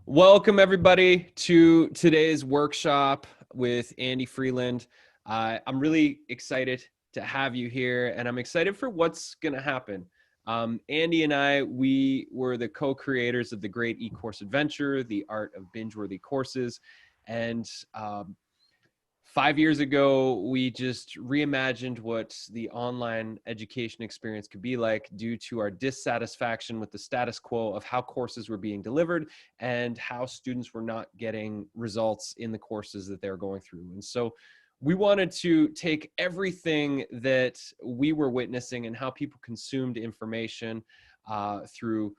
Welcome, everybody, to today's workshop with Andy Freeland. I'm really excited to have you here, and I'm excited for what's going to happen. Andy and I, we were the co-creators of the Great E-Course Adventure, the Art of Binge-Worthy Courses, and 5 years ago, we just reimagined what the online education experience could be like due to our dissatisfaction with the status quo of how courses were being delivered and how students were not getting results in the courses that they're going through. And so we wanted to take everything that we were witnessing and how people consumed information through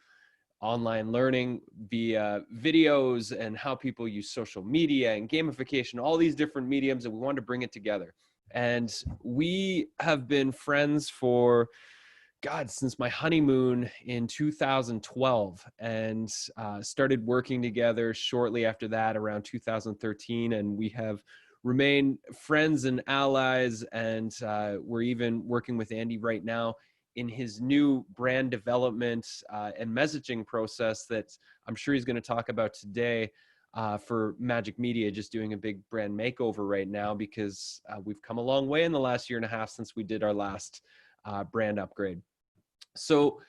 online learning via videos and how people use social media and gamification, all these different mediums, and we wanted to bring it together. And we have been friends for, God, since my honeymoon in 2012, and started working together shortly after that, around 2013. And we have remained friends and allies, and we're even working with Andy right now in his new brand development and messaging process that I'm sure he's going to talk about today for Magic Media, just doing a big brand makeover right now because we've come a long way in the last year and a half since we did our last brand upgrade. So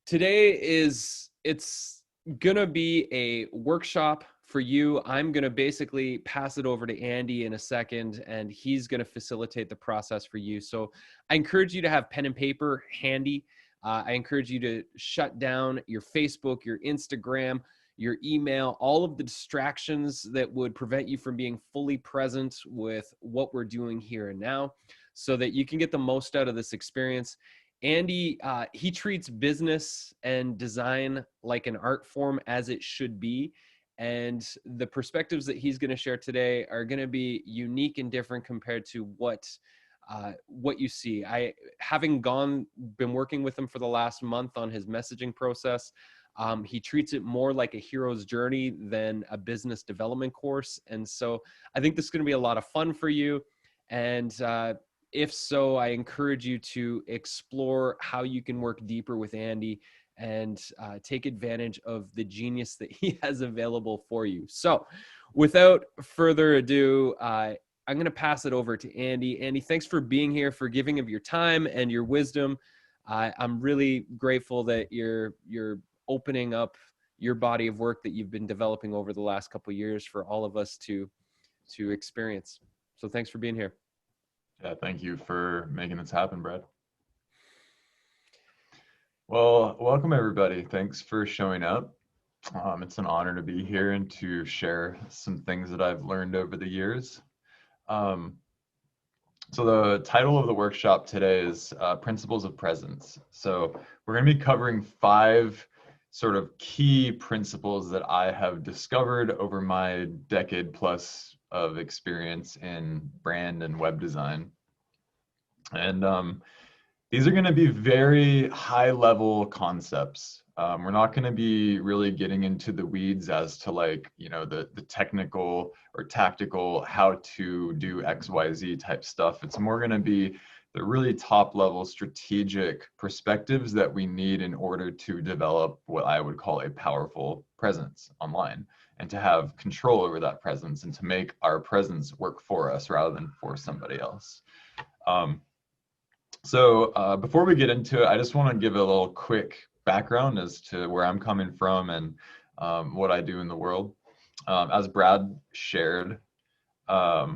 today it's going to be a workshop for you. I'm going to basically pass it over to Andy in a second, and he's going to facilitate the process for you. So I encourage you to have pen and paper handy. I encourage you to shut down your Facebook, your Instagram, your email, all of the distractions that would prevent you from being fully present with what we're doing here and now so that you can get the most out of this experience. Andy, he treats business and design like an art form, as it should be. And the perspectives that he's going to share today are going to be unique and different compared to what you see. Having been working with him for the last month on his messaging process, he treats it more like a hero's journey than a business development course. And so I think this is going to be a lot of fun for you. And if so, I encourage you to explore how you can work deeper with Andy and take advantage of the genius that he has available for you. So without further ado, I'm going to pass it over to Andy. Andy, thanks for being here, for giving of your time and your wisdom. I'm really grateful that you're opening up your body of work that you've been developing over the last couple of years for all of us to experience. So thanks for being here. Yeah, thank you for making this happen, Brad. Well, welcome everybody. Thanks for showing up. It's an honor to be here and to share some things that I've learned over the years. So the title of the workshop today is Principles of Presence. So we're going to be covering 5 sort of key principles that I have discovered over my decade plus of experience in brand and web design. And these are going to be very high level concepts. We're not going to be really getting into the weeds as to the technical or tactical how to do XYZ type stuff. It's more going to be the really top level strategic perspectives that we need in order to develop what I would call a powerful presence online and to have control over that presence and to make our presence work for us rather than for somebody else. So before we get into it, I just want to give a little quick background as to where I'm coming from and what I do in the world. As Brad shared, I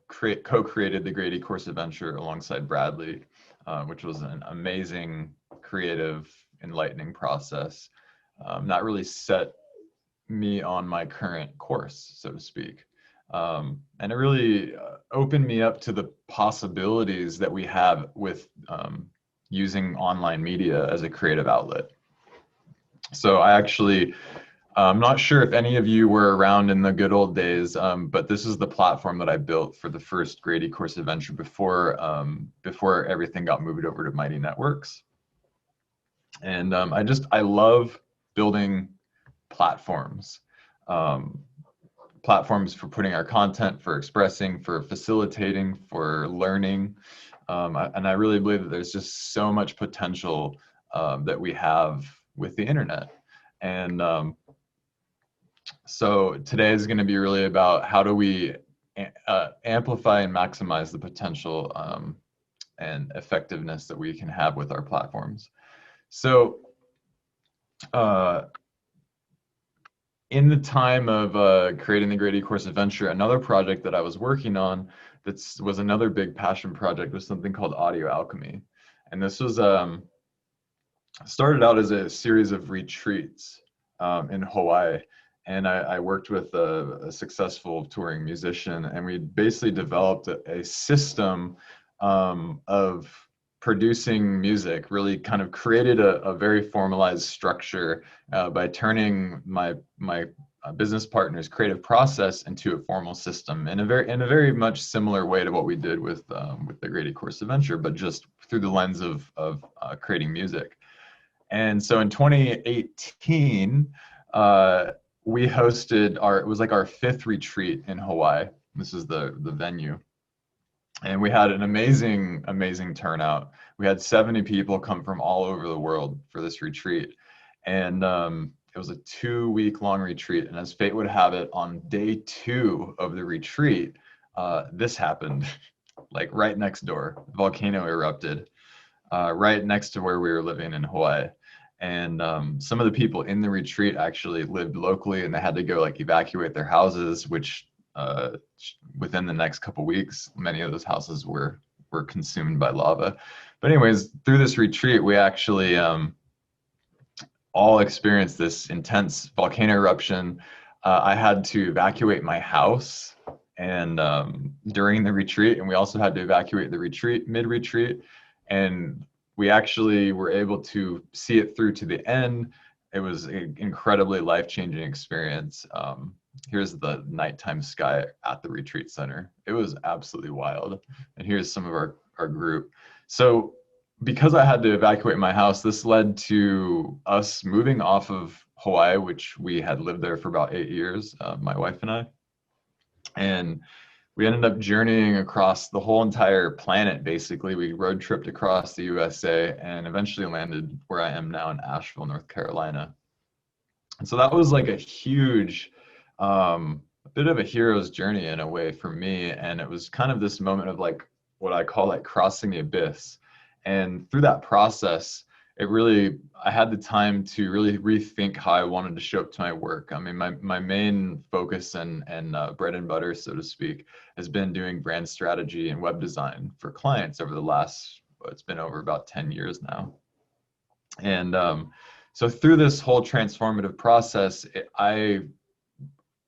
co-created the Great E-Course Adventure alongside Bradley, which was an amazing, creative, enlightening process. That really set me on my current course, so to speak. And it really opened me up to the possibilities that we have with using online media as a creative outlet. So I actually, I'm not sure if any of you were around in the good old days, but this is the platform that I built for the first Great E-Course Adventure before everything got moved over to Mighty Networks. And I love building platforms. Platforms for putting our content, for expressing, for facilitating, for learning. And I really believe that there's just so much potential that we have with the internet. And so today is going to be really about how do we amplify and maximize the potential and effectiveness that we can have with our platforms. So in the time of creating the Great E-Course Adventure, another project that I was working on that was another big passion project was something called Audio Alchemy. And this was started out as a series of retreats in Hawaii. And I worked with a successful touring musician, and we basically developed a system of producing music, really kind of created a very formalized structure by turning my business partner's creative process into a formal system in a very much similar way to what we did with the Great E-Course Adventure, but just through the lens of creating music. And so in 2018, we hosted it was like our 5th retreat in Hawaii. This is the venue. And we had an amazing turnout. We had 70 people come from all over the world for this retreat. And it was a 2-week-long retreat. And as fate would have it, on day 2 of the retreat, this happened, like right next door. The volcano erupted right next to where we were living in Hawaii. And some of the people in the retreat actually lived locally, and they had to go like evacuate their houses, which within the next couple weeks, many of those houses were consumed by lava. But anyways, through this retreat, we actually all experienced this intense volcano eruption. I had to evacuate my house and during the retreat, and we also had to evacuate the retreat mid-retreat. And we actually were able to see it through to the end. It was an incredibly life-changing experience. Here's the nighttime sky at the retreat center. It was absolutely wild. And here's some of our group. So because I had to evacuate my house, this led to us moving off of Hawaii, which we had lived there for about 8 years, my wife and I. And we ended up journeying across the whole entire planet, basically. We road tripped across the USA and eventually landed where I am now in Asheville, North Carolina. And so that was like a huge, a bit of a hero's journey in a way for me. And it was kind of this moment of like what I call like crossing the abyss. And through that process, I had the time to really rethink how I wanted to show up to my work. I mean, my main focus and bread and butter, so to speak, has been doing brand strategy and web design for clients over the last, it's been over about 10 years now. And so through this whole transformative process, I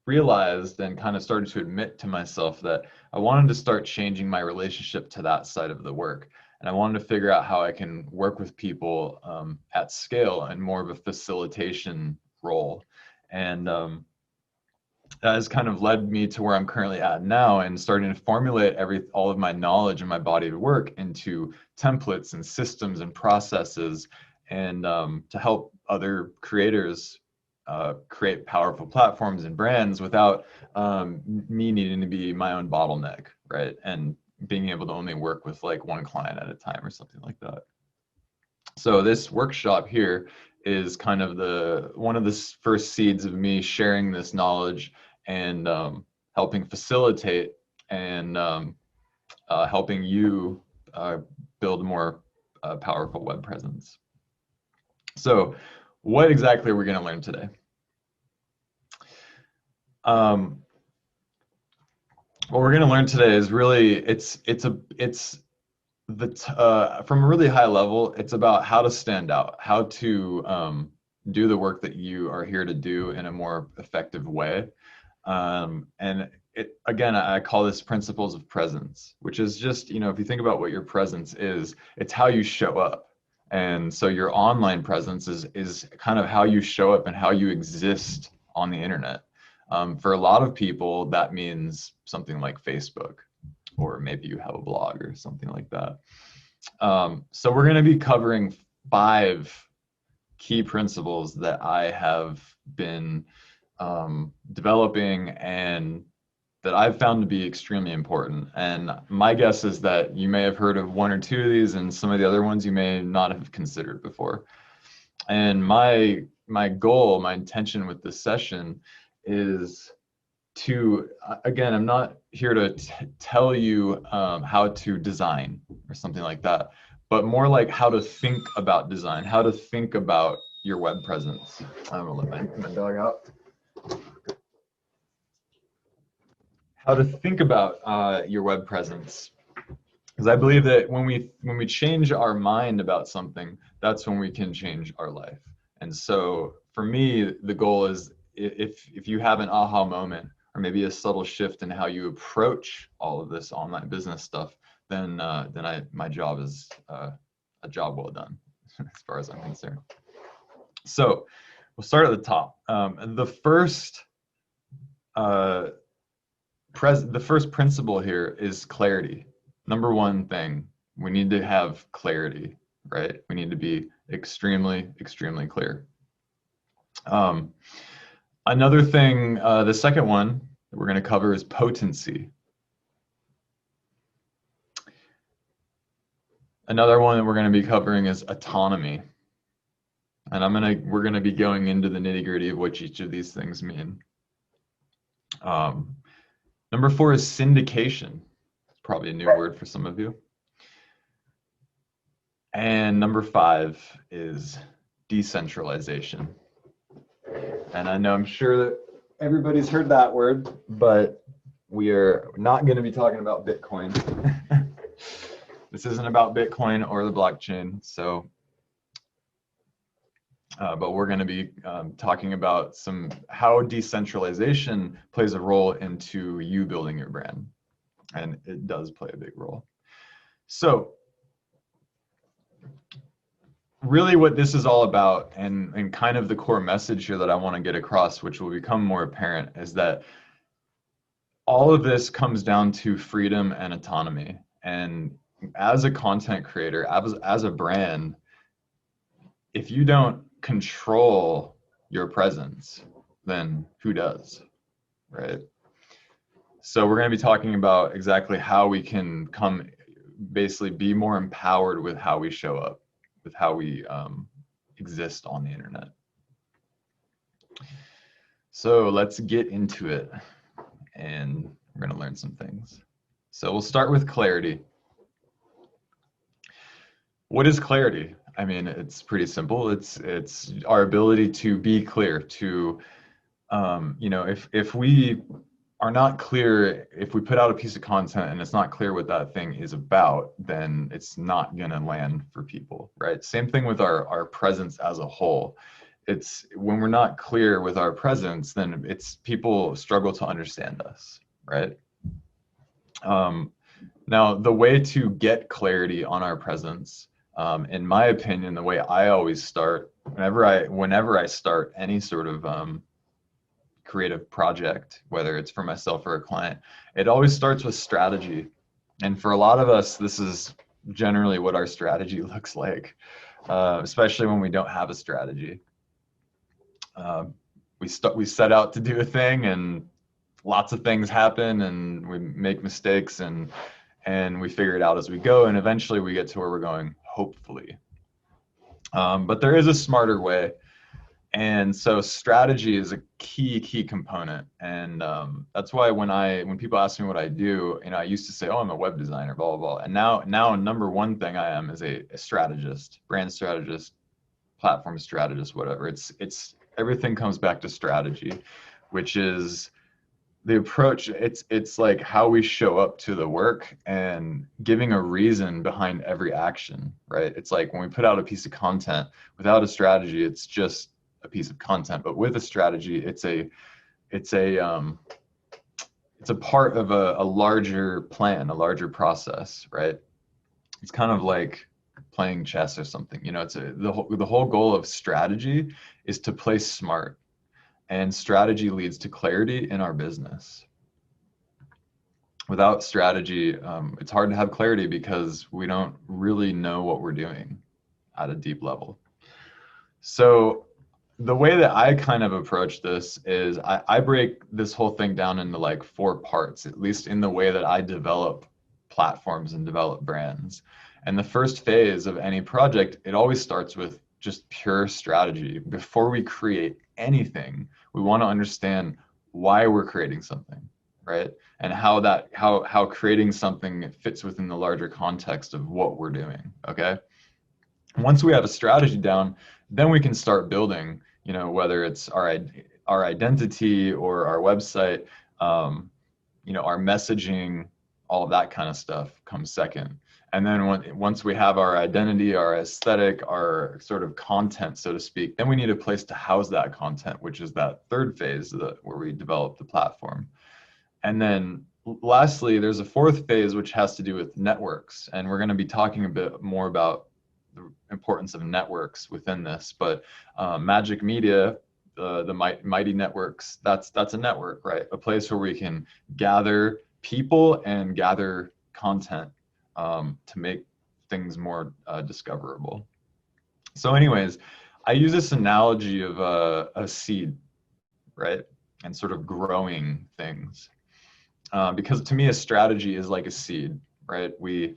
realized and kind of started to admit to myself that I wanted to start changing my relationship to that side of the work. And I wanted to figure out how I can work with people at scale and more of a facilitation role. And that has kind of led me to where I'm currently at now, and starting to formulate all of my knowledge and my body of work into templates and systems and processes, and to help other creators create powerful platforms and brands without me needing to be my own bottleneck, right? And being able to only work with like one client at a time or something like that. So this workshop here is kind of one of the first seeds of me sharing this knowledge and helping facilitate and helping you build a more powerful web presence. So what exactly are we going to learn today? What we're going to learn today is really from a really high level, it's about how to stand out, how to do the work that you are here to do in a more effective way. And again, I call this principles of presence, which is just, if you think about what your presence is, it's how you show up. And so your online presence is kind of how you show up and how you exist on the internet. For a lot of people, that means something like Facebook, or maybe you have a blog or something like that. So we're going to be covering 5 key principles that I have been developing and that I've found to be extremely important. And my guess is that you may have heard of 1 or 2 of these, and some of the other ones you may not have considered before. And my my goal, my intention with this session is to, again, I'm not here to tell you how to design or something like that, but more like how to think about design, how to think about your web presence. I'm gonna let my dog out. How to think about your web presence. Because I believe that when we change our mind about something, that's when we can change our life. And so for me, the goal is, if you have an aha moment or maybe a subtle shift in how you approach all of this online business stuff, then my job is a job well done, as far as I'm concerned. So we'll start at the top. The first principle here is clarity. Number one thing, we need to have clarity, right? We need to be extremely, extremely clear. Another thing, the second one that we're going to cover is potency. Another one that we're going to be covering is autonomy. And we're going to be going into the nitty-gritty of what each of these things mean. Number 4 is syndication. It's probably a new word for some of you. And number 5 is decentralization. And I know, I'm sure that everybody's heard that word, but we are not going to be talking about Bitcoin. This isn't about Bitcoin or the blockchain. So, but we're going to be talking about how decentralization plays a role into you building your brand. And it does play a big role. So really what this is all about, and kind of the core message here that I want to get across, which will become more apparent, is that all of this comes down to freedom and autonomy. And as a content creator, as a brand, if you don't control your presence, then who does, right? So we're going to be talking about exactly how we can basically be more empowered with how we show up, with how we exist on the internet. So let's get into it, and we're going to learn some things. So we'll start with clarity. What is clarity? I mean, it's pretty simple. It's our ability to be clear, to if we are not clear, if we put out a piece of content and it's not clear what that thing is about, then it's not going to land for people, right? Same thing with our presence as a whole. It's when we're not clear with our presence, then people struggle to understand us, right? Now, the way to get clarity on our presence, in my opinion, the way I always start, whenever I start any sort of creative project, whether it's for myself or a client, it always starts with strategy. And for a lot of us, this is generally what our strategy looks like, especially when we don't have a strategy. We set out to do a thing, and lots of things happen, and we make mistakes, and we figure it out as we go, and eventually we get to where we're going, hopefully. But there is a smarter way. And so strategy is a key component. And that's why when people ask me what I do, I used to say, oh, I'm a web designer, blah, blah, blah. And now number one thing I am is a strategist, brand strategist, platform strategist, whatever. It's everything comes back to strategy, which is the approach. It's like how we show up to the work and giving a reason behind every action, right? It's like when we put out a piece of content without a strategy, it's just a piece of content. But with a strategy, it's a part of a larger plan, a larger process, right? It's kind of like playing chess or something. The whole goal of strategy is to play smart. And strategy leads to clarity in our business. Without strategy, it's hard to have clarity because we don't really know what we're doing at a deep level. So the way that I kind of approach this is I break this whole thing down into like 4 parts, at least in the way that I develop platforms and develop brands. And the first phase of any project, it always starts with just pure strategy. Before we create anything, we want to understand why we're creating something, right? And how creating something fits within the larger context of what we're doing. Okay. Once we have a strategy down, then we can start building, whether it's our identity or our website, our messaging, all of that kind of stuff comes second. And then once we have our identity, our aesthetic, our sort of content, so to speak, then we need a place to house that content, which is that third phase where we develop the platform. And then lastly, there's a fourth phase, which has to do with networks. And we're going to be talking a bit more about the importance of networks within this. But Magic Media, the Mighty Networks, that's a network, right? A place where we can gather people and gather content to make things more discoverable. So anyways, I use this analogy of a seed, right? And sort of growing things. Because to me, a strategy is like a seed, right? We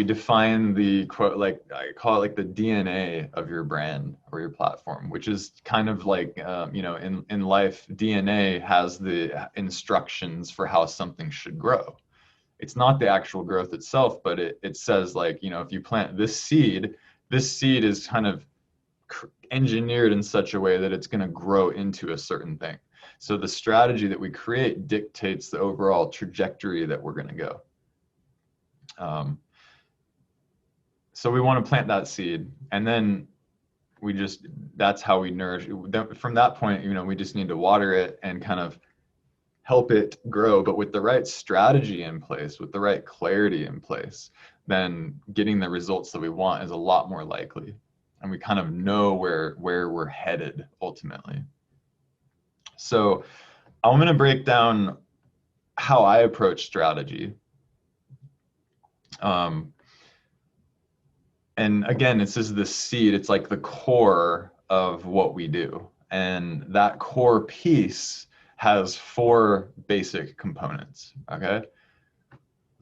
define the quote, like I call it like the DNA of your brand or your platform, which is kind of like, in life, DNA has the instructions for how something should grow. It's not the actual growth itself, but it says like, if you plant this seed is kind of engineered in such a way that it's going to grow into a certain thing. So the strategy that we create dictates the overall trajectory that we're going to go. So we want to plant that seed, and then that's how we nourish. From that point, we just need to water it and kind of help it grow, but with the right strategy in place, with the right clarity in place, then getting the results that we want is a lot more likely. And we kind of know where we're headed ultimately. So I'm going to break down how I approach strategy. And again, this is the seed. It's like the core of what we do. And that core piece has 4 basic components, okay?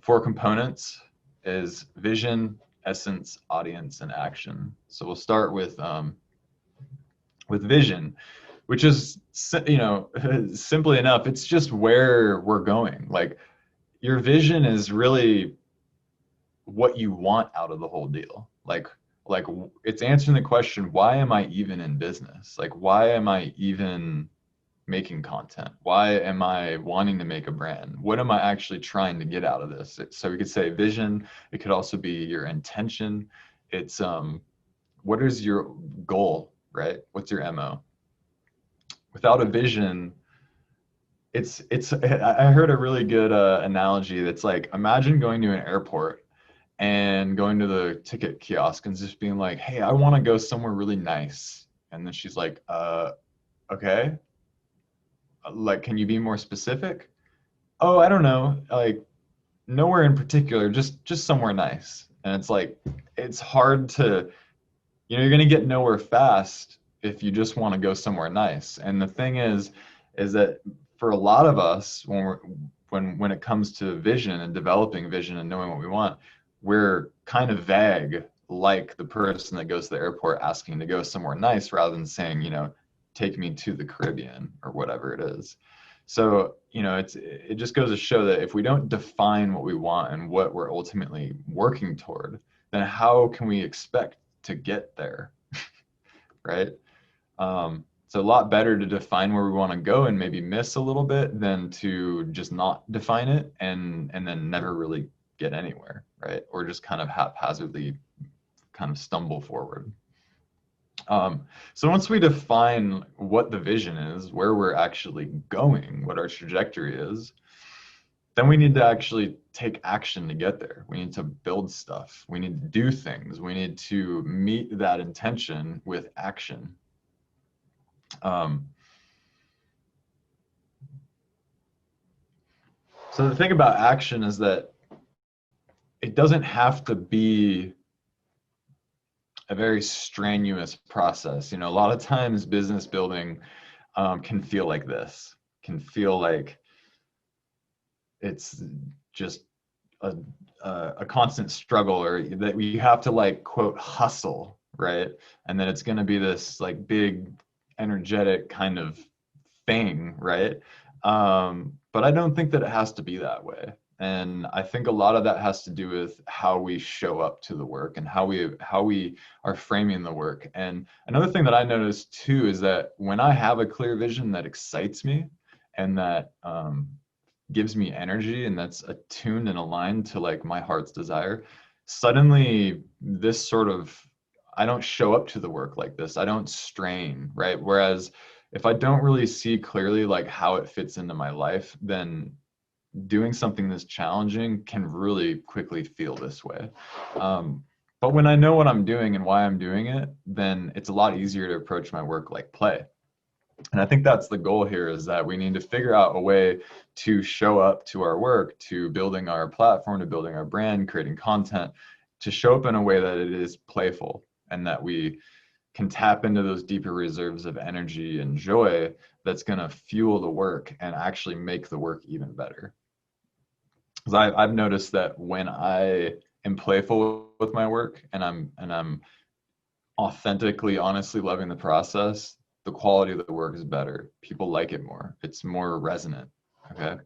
4 components is vision, essence, audience, and action. So we'll start with vision, which is, simply enough, it's just where we're going. Like, your vision is really what you want out of the whole deal. Like it's answering the question, why am I even in business? Like, why am I even making content? Why am I wanting to make a brand? What am I actually trying to get out of this? So we could say vision. It could also be your intention. It's what is your goal, right? What's your MO? Without a vision, I heard a really good analogy that's like, imagine going to an airport and going to the ticket kiosk and just being like, hey, I want to go somewhere really nice. And then she's like, okay. Like, can you be more specific? Oh, I don't know. Like, nowhere in particular, just somewhere nice. And it's like, it's hard to, you're going to get nowhere fast if you just want to go somewhere nice. And the thing is that for a lot of us, when it comes to vision and developing vision and knowing what we want, we're kind of vague, like the person that goes to the airport asking to go somewhere nice rather than saying, take me to the Caribbean or whatever it is. So, it just goes to show that if we don't define what we want and what we're ultimately working toward, then how can we expect to get there? Right? It's a lot better to define where we want to go and maybe miss a little bit than to just not define it and then never really get anywhere, right? Or just kind of haphazardly kind of stumble forward. So once we define what the vision is, where we're actually going, what our trajectory is, then we need to actually take action to get there. We need to build stuff. We need to do things. We need to meet that intention with action. So the thing about action is that it doesn't have to be a very strenuous process. A lot of times business building can feel like this, can feel like it's just a constant struggle, or that you have to, like, quote, hustle right? And then it's going to be this like big energetic kind of thing, right? But I don't think that it has to be that way. And I think a lot of that has to do with how we show up to the work and how we are framing the work. And another thing that I noticed too is that when I have a clear vision that excites me and that gives me energy and that's attuned and aligned to like my heart's desire, suddenly this sort of, I don't show up to the work like this. I don't strain, right? Whereas if I don't really see clearly like how it fits into my life, then doing something that's challenging can really quickly feel this way. But when I know what I'm doing and why I'm doing it, then it's a lot easier to approach my work like play. And I think that's the goal here, is that we need to figure out a way to show up to our work, to building our platform, to building our brand, creating content, to show up in a way that it is playful and that we can tap into those deeper reserves of energy and joy that's going to fuel the work and actually make the work even better. Because I've noticed that when I am playful with my work and I'm authentically, honestly loving the process, the quality of the work is better. People like it more. It's more resonant. Okay.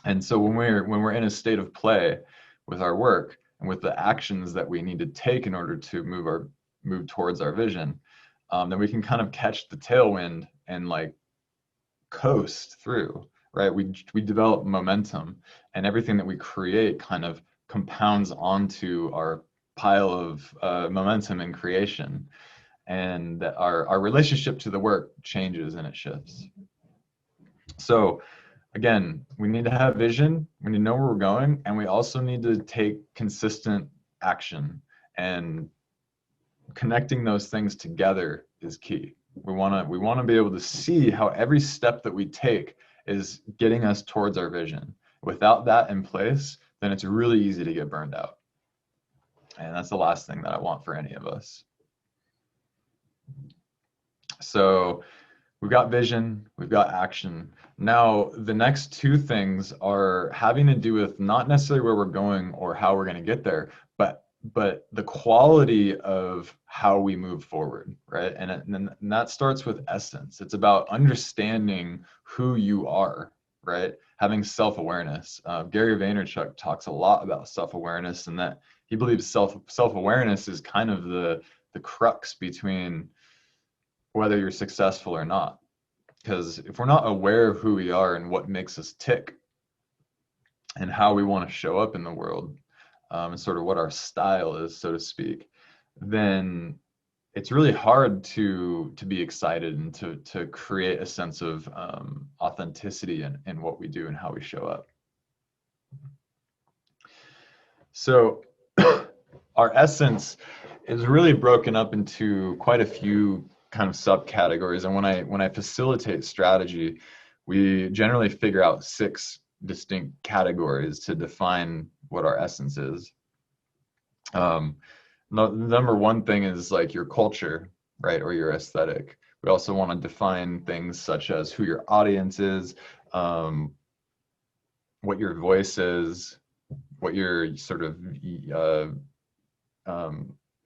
And so when we're in a state of play with our work and with the actions that we need to take in order to move towards our vision, then we can kind of catch the tailwind and like coast through, right? We develop momentum, and everything that we create kind of compounds onto our pile of momentum and creation, and that our relationship to the work changes and it shifts. So again, we need to have vision, we need to know where we're going, and we also need to take consistent action. And connecting those things together is key. We want to be able to see how every step that we take is getting us towards our vision. Without that in place, then it's really easy to get burned out. And that's the last thing that I want for any of us. So we've got vision, we've got action. Now, the next two things are having to do with not necessarily where we're going or how we're going to get there, but the quality of how we move forward, right? And that starts with essence. It's about understanding who you are, right? Having self-awareness. Gary Vaynerchuk talks a lot about self-awareness, and that he believes self-awareness is kind of the crux between whether you're successful or not. Because if we're not aware of who we are and what makes us tick and how we want to show up in the world, and sort of what our style is, so to speak, then it's really hard to be excited and to create a sense of authenticity in what we do and how we show up. So our essence is really broken up into quite a few kind of subcategories. And when I facilitate strategy, we generally figure out 6 distinct categories to define what our essence is. Number one thing is like your culture, right, or your aesthetic. We also want to define things such as who your audience is, what your voice is, what your sort of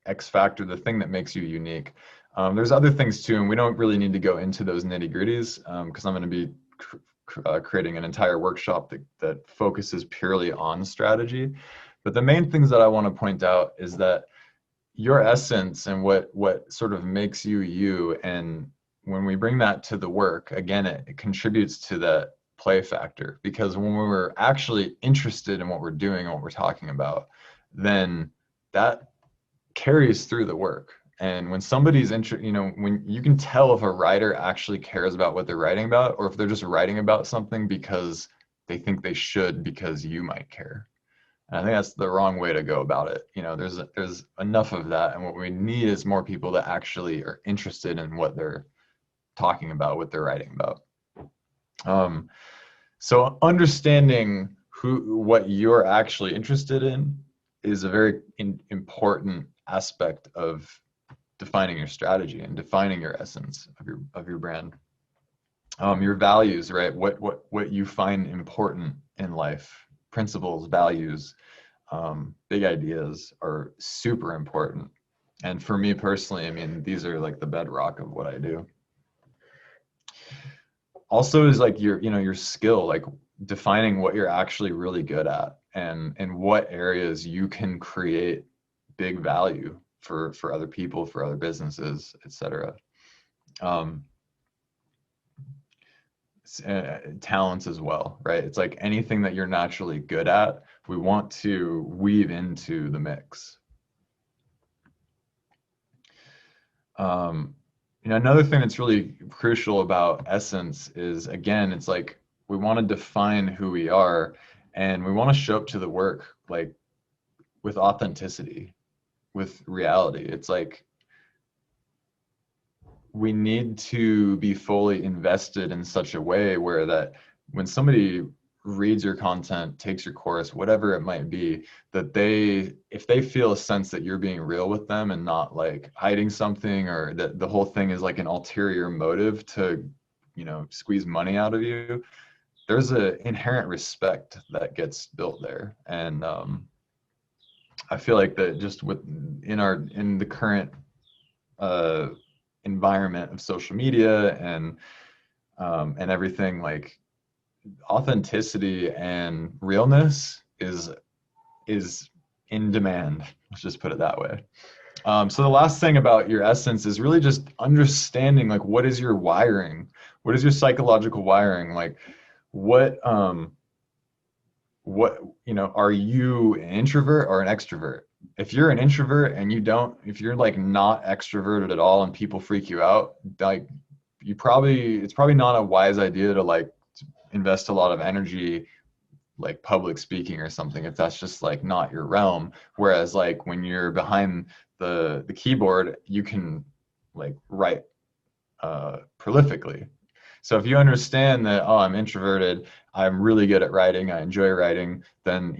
X factor, the thing that makes you unique. There's other things too, and we don't really need to go into those nitty gritties because I'm going to be creating an entire workshop that focuses purely on strategy. But the main things that I want to point out is that your essence and what sort of makes you you, and when we bring that to the work, again, it contributes to that play factor, because when we're actually interested in what we're doing and what we're talking about, then that carries through the work. And when somebody's when you can tell if a writer actually cares about what they're writing about, or if they're just writing about something because they think they should because you might care. And I think that's the wrong way to go about it. There's enough of that, and what we need is more people that actually are interested in what they're talking about, what they're writing about. So understanding what you're actually interested in is a very important aspect of defining your strategy and defining your essence of your brand. Your values, right? What you find important in life, principles, values, big ideas are super important. And for me personally, I mean, these are like the bedrock of what I do. Also is like your skill, like defining what you're actually really good at and what areas you can create big value for other people, for other businesses, etc. Um, talents as well, right? It's like anything that you're naturally good at, we want to weave into the mix. Um, another thing that's really crucial about essence is, again, it's like we want to define who we are, and we want to show up to the work like with authenticity, with reality. It's like we need to be fully invested in such a way where that when somebody reads your content, takes your course, whatever it might be, that if they feel a sense that you're being real with them and not like hiding something, or that the whole thing is like an ulterior motive to, squeeze money out of you, there's an inherent respect that gets built there. And I feel like that just in the current uh, environment of social media and everything, like authenticity and realness is in demand. Let's just put it that way. So the last thing about your essence is really just understanding like what is your wiring, what is your psychological wiring, like what what are you an introvert or an extrovert? If you're an introvert and if you're like not extroverted at all and people freak you out, like it's probably not a wise idea to like invest a lot of energy like public speaking or something if that's just like not your realm. Whereas like when you're behind the keyboard, you can like write prolifically. So if you understand that, oh, I'm introverted, I'm really good at writing, I enjoy writing, then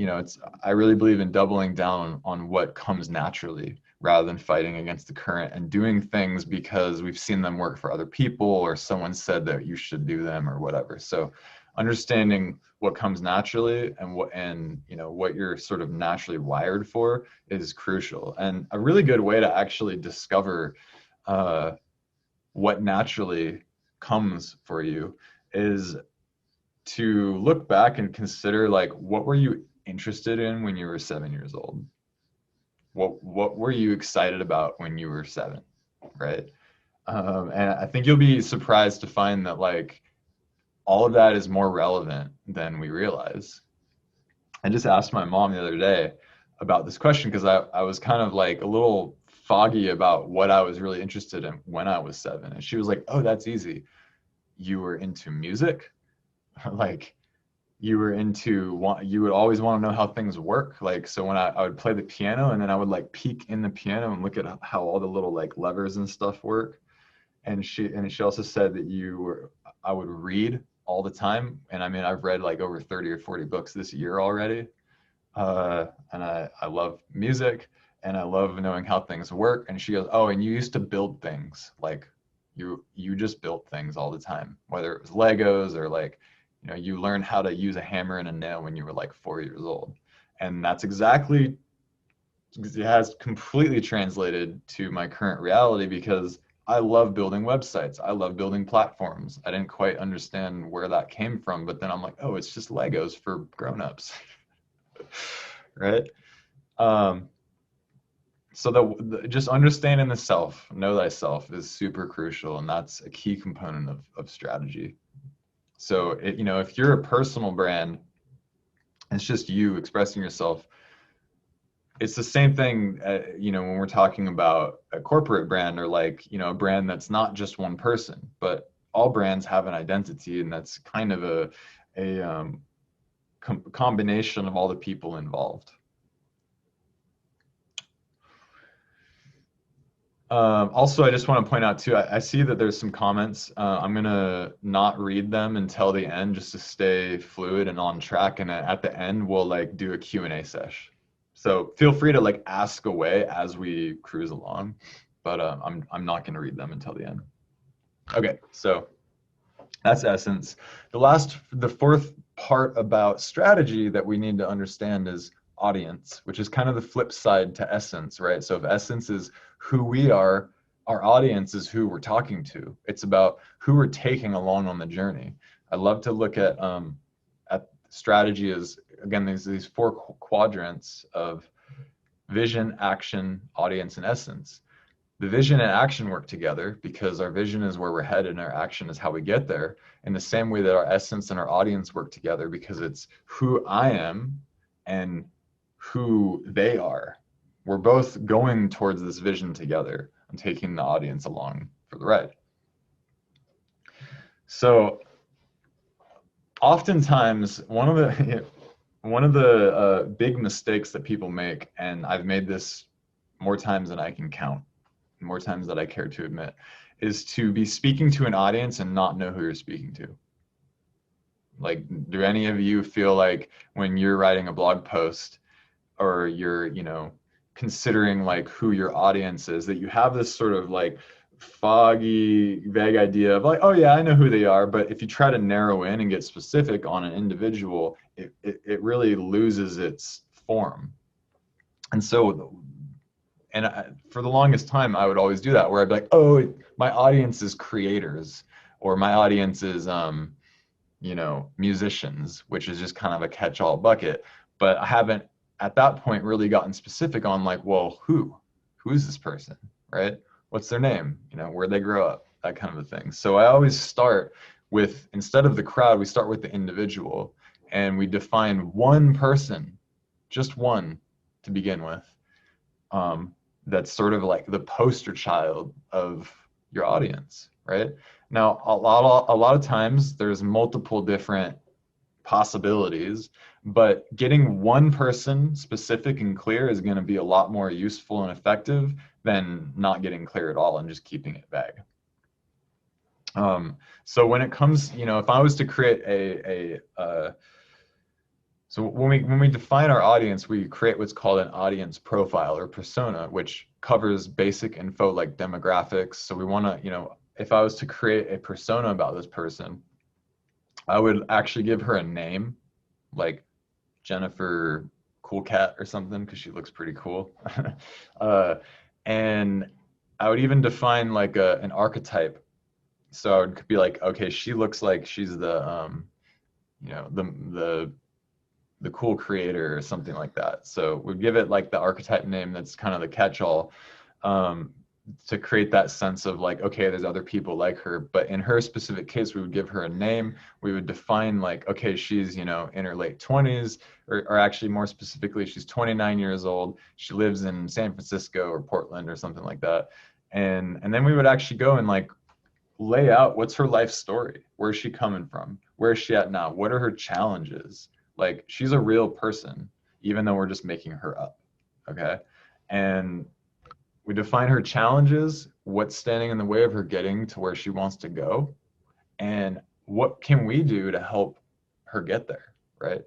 I really believe in doubling down on what comes naturally rather than fighting against the current and doing things because we've seen them work for other people or someone said that you should do them or whatever. So understanding what comes naturally and what you're sort of naturally wired for is crucial. And a really good way to actually discover uh, what naturally comes for you is to look back and consider like what were you interested in when you were 7 years old? What were you excited about when you were 7, right? And I think you'll be surprised to find that like all of that is more relevant than we realize. I just asked my mom the other day about this question because I was kind of like a little foggy about what I was really interested in when I was 7. And she was like, oh, that's easy. You were into music? Like you would always want to know how things work. Like, so when I would play the piano and then I would like peek in the piano and look at how all the little like levers and stuff work. And she also said that I would read all the time. And I mean, I've read like over 30 or 40 books this year already. And I love music and I love knowing how things work. And she goes, oh, and you used to build things, like you just built things all the time, whether it was Legos or like, you learned how to use a hammer and a nail when you were like 4 years old. And that's exactly, it has completely translated to my current reality because I love building websites. I love building platforms. I didn't quite understand where that came from, but then I'm like, oh, it's just Legos for grown-ups. Right? Um, so just understanding the self, know thyself, is super crucial, and that's a key component of strategy. So if you're a personal brand, it's just you expressing yourself. It's the same thing, when we're talking about a corporate brand or like, a brand that's not just one person, but all brands have an identity, and that's kind of a combination of all the people involved. Also, I just want to point out too, I see that there's some comments. I'm gonna not read them until the end just to stay fluid and on track. And at the end, we'll like do a Q&A sesh. So feel free to like ask away as we cruise along, but I'm not gonna read them until the end. Okay, so that's essence. The fourth part about strategy that we need to understand is audience, which is kind of the flip side to essence, right? So if essence is who we are, our audience is who we're talking to. It's about who we're taking along on the journey. I love to look at strategy as, again, these four quadrants of vision, action, audience, and essence. The vision and action work together because our vision is where we're headed and our action is how we get there. In the same way that our essence and our audience work together because it's who I am and who they are. We're both going towards this vision together and taking the audience along for the ride. So oftentimes one of the big mistakes that people make, and I've made this more times than I can count, more times than I care to admit, is to be speaking to an audience and not know who you're speaking to. Like, do any of you feel like when you're writing a blog post or you're, considering like who your audience is, that you have this sort of like foggy, vague idea of like, oh yeah, I know who they are. But if you try to narrow in and get specific on an individual, it really loses its form. And so, for the longest time, I would always do that, where I'd be like, oh, my audience is creators, or my audience is, musicians, which is just kind of a catch-all bucket. But I haven't, at that point, really gotten specific on like, well, who's this person, right? What's their name? Where'd they grow up? That kind of a thing. So I always start with, instead of the crowd, we start with the individual, and we define one person, just one to begin with. That's sort of like the poster child of your audience, right? Now, a lot of times there's multiple different possibilities, but getting one person specific and clear is going to be a lot more useful and effective than not getting clear at all and just keeping it vague. So when it comes, if I was to create so when we define our audience, we create what's called an audience profile or persona, which covers basic info like demographics. So we want to, if I was to create a persona about this person, I would actually give her a name, like Jennifer Cool Cat or something, because she looks pretty cool. And I would even define like an archetype. So I would be like, okay, she looks like she's the cool creator or something like that. So we'd give it like the archetype name that's kind of the catch-all, to create that sense of like, okay, there's other people like her. But in her specific case, we would give her a name. We would define like, okay, she's, in her late 20s, or actually more specifically, she's 29 years old. She lives in San Francisco or Portland or something like that. And then we would actually go and like lay out what's her life story. Where's she coming from? Where is she at now? What are her challenges? Like, she's a real person, even though we're just making her up, okay? And we define her challenges, what's standing in the way of her getting to where she wants to go, and what can we do to help her get there, right?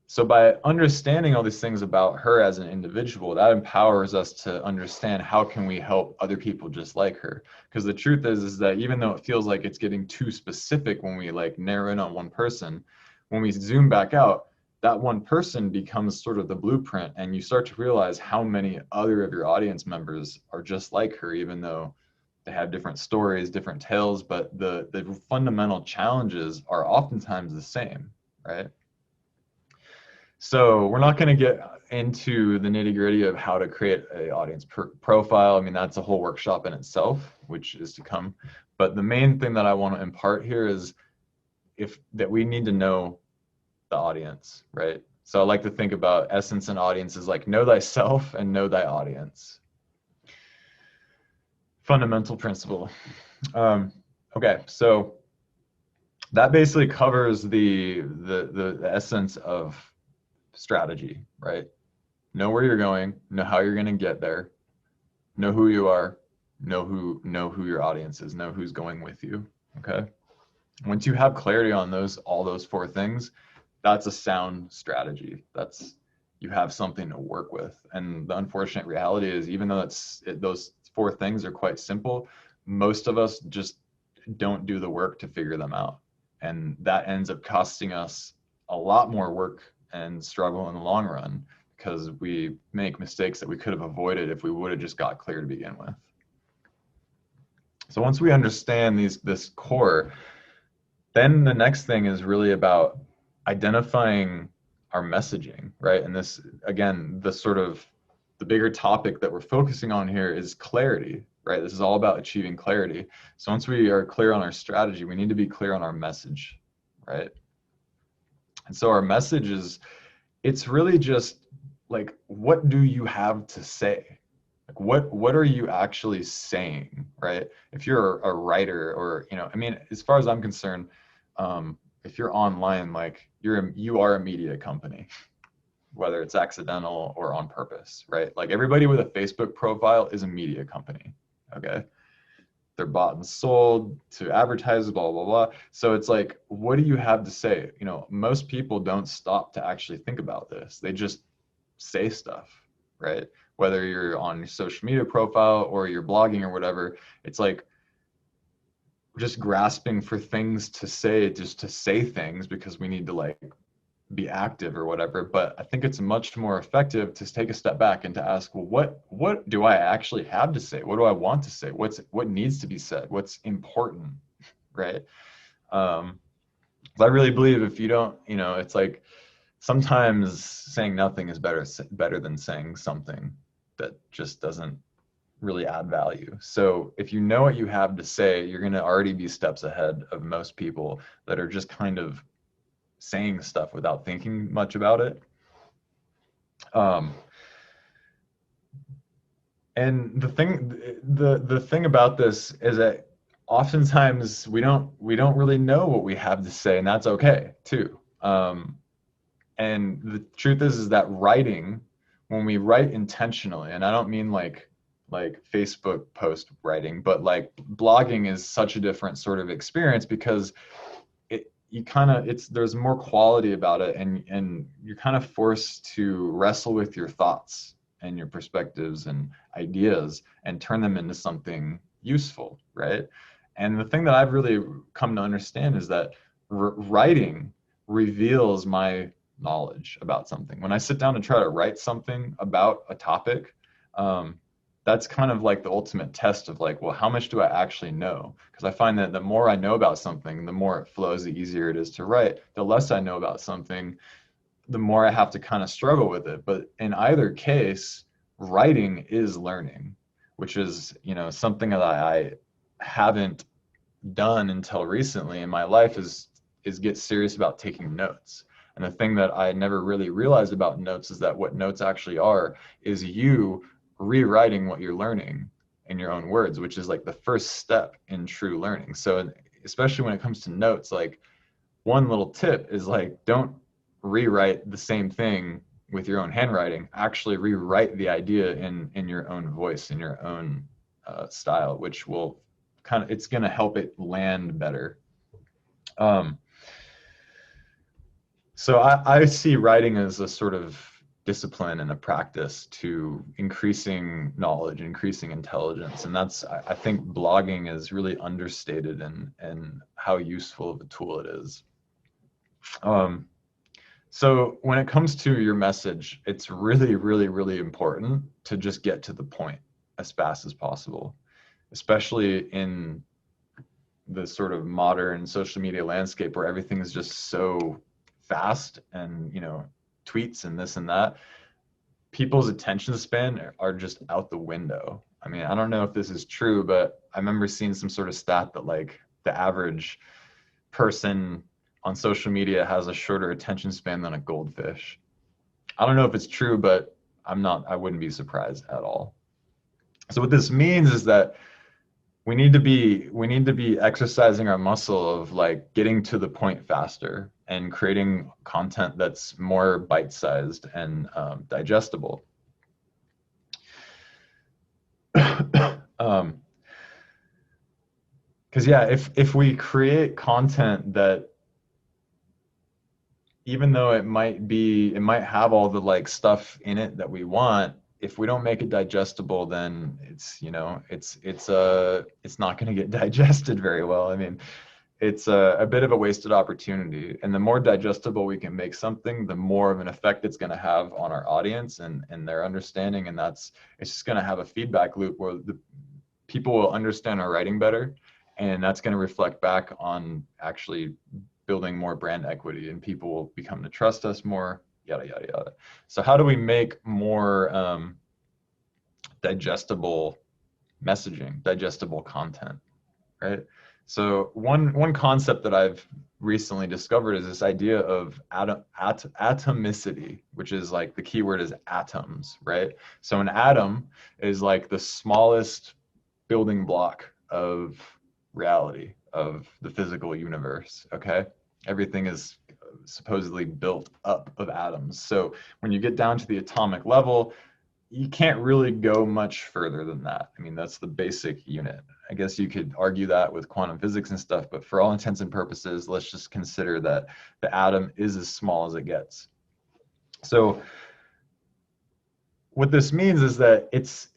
So by understanding all these things about her as an individual, that empowers us to understand how can we help other people just like her. Because the truth is that even though it feels like it's getting too specific when we like narrow in on one person, when we zoom back out, that one person becomes sort of the blueprint, and you start to realize how many other of your audience members are just like her, even though they have different stories, different tales, but the fundamental challenges are oftentimes the same, right? So we're not going to get into the nitty-gritty of how to create an audience profile. I mean, that's a whole workshop in itself, which is to come. But the main thing that I want to impart here is that we need to know the audience, right? So I like to think about essence and audience as like know thyself and know thy audience. Fundamental principle. Okay, so that basically covers the essence of strategy, right? Know where you're going, know how you're going to get there, know who you are, know who your audience is, know who's going with you. Okay. Once you have clarity on all those four things, that's a sound strategy. You have something to work with. And the unfortunate reality is, even though those four things are quite simple, most of us just don't do the work to figure them out. And that ends up costing us a lot more work and struggle in the long run, because we make mistakes that we could have avoided if we would have just got clear to begin with. So once we understand this core, then the next thing is really about identifying our messaging, right? And this, again, the bigger topic that we're focusing on here is clarity, right? This is all about achieving clarity. So once we are clear on our strategy, we need to be clear on our message, right? And so our message is, it's really just like, what do you have to say? Like, what are you actually saying, right? If you're a writer, or, you know, I mean, as far as I'm concerned, if you're online, like you are a media company, whether it's accidental or on purpose, right? Like everybody with a Facebook profile is a media company, okay? They're bought and sold to advertisers, blah, blah, blah. So it's like, what do you have to say? You know, most people don't stop to actually think about this. They just say stuff, right? Whether you're on your social media profile or you're blogging or whatever, it's like just grasping for things to say, just to say things because we need to like be active or whatever. But I think it's much more effective to take a step back and to ask, well, what do I actually have to say? What do I want to say? What needs to be said? What's important, right? I really believe if you don't, you know, it's like sometimes saying nothing is better than saying something that just doesn't really add value. So if you know what you have to say, you're going to already be steps ahead of most people that are just kind of saying stuff without thinking much about it. And the thing about this is that oftentimes we don't really know what we have to say, and that's okay too. And the truth is that writing, when we write intentionally, and I don't mean like Facebook post writing, but like blogging is such a different sort of experience because there's more quality about it, and you're kind of forced to wrestle with your thoughts and your perspectives and ideas and turn them into something useful, right? And the thing that I've really come to understand is that writing reveals my knowledge about something. When I sit down to try to write something about a topic, that's kind of like the ultimate test of like, well, how much do I actually know? Because I find that the more I know about something, the more it flows, the easier it is to write. The less I know about something, the more I have to kind of struggle with it. But in either case, writing is learning, which is, you know, something that I haven't done until recently in my life is get serious about taking notes. And the thing that I never really realized about notes is that what notes actually are is you rewriting what you're learning in your own words, which is like the first step in true learning. So especially when it comes to notes, like one little tip is like, don't rewrite the same thing with your own handwriting. Actually rewrite the idea in your own voice, in your own style, which will it's going to help it land better. So I see writing as a sort of discipline and a practice to increasing knowledge, increasing intelligence. And that's, I think blogging is really understated in how useful of a tool it is. So when it comes to your message, it's really, really, really important to just get to the point as fast as possible, especially in the sort of modern social media landscape where everything is just so fast and, you know, tweets and this and that. People's attention span are just out the window. I mean, I don't know if this is true, but I remember seeing some sort of stat that like the average person on social media has a shorter attention span than a goldfish. I don't know if it's true, but I wouldn't be surprised at all. So what this means is that we need to be exercising our muscle of like getting to the point faster and creating content that's more bite-sized and digestible. Because yeah, if we create content that, even though it might have all the like stuff in it that we want, if we don't make it digestible, then it's, you know, it's not going to get digested very well. I mean, it's a bit of a wasted opportunity. And the more digestible we can make something, the more of an effect it's going to have on our audience and their understanding. And it's just going to have a feedback loop where the people will understand our writing better. And that's going to reflect back on actually building more brand equity, and people will become to trust us more, yada, yada, yada. So how do we make more digestible messaging, digestible content, right? So one concept that I've recently discovered is this idea of atomicity, which is like the keyword is atoms, right? So an atom is like the smallest building block of reality, of the physical universe, okay? Everything is supposedly built up of atoms. So when you get down to the atomic level, you can't really go much further than that. I mean, that's the basic unit. I guess you could argue that with quantum physics and stuff, but for all intents and purposes, let's just consider that the atom is as small as it gets. So what this means is that it's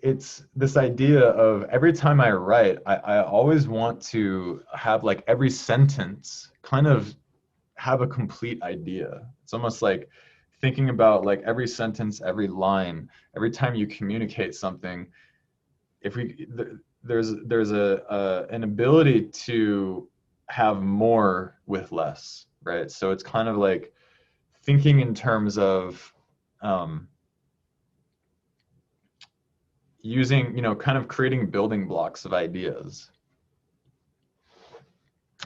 this idea of every time I write, I always want to have like every sentence kind of have a complete idea. It's almost like thinking about like every sentence, every line, every time you communicate something. If we there's an ability to have more with less, right? So it's kind of like thinking in terms of using, kind of creating building blocks of ideas.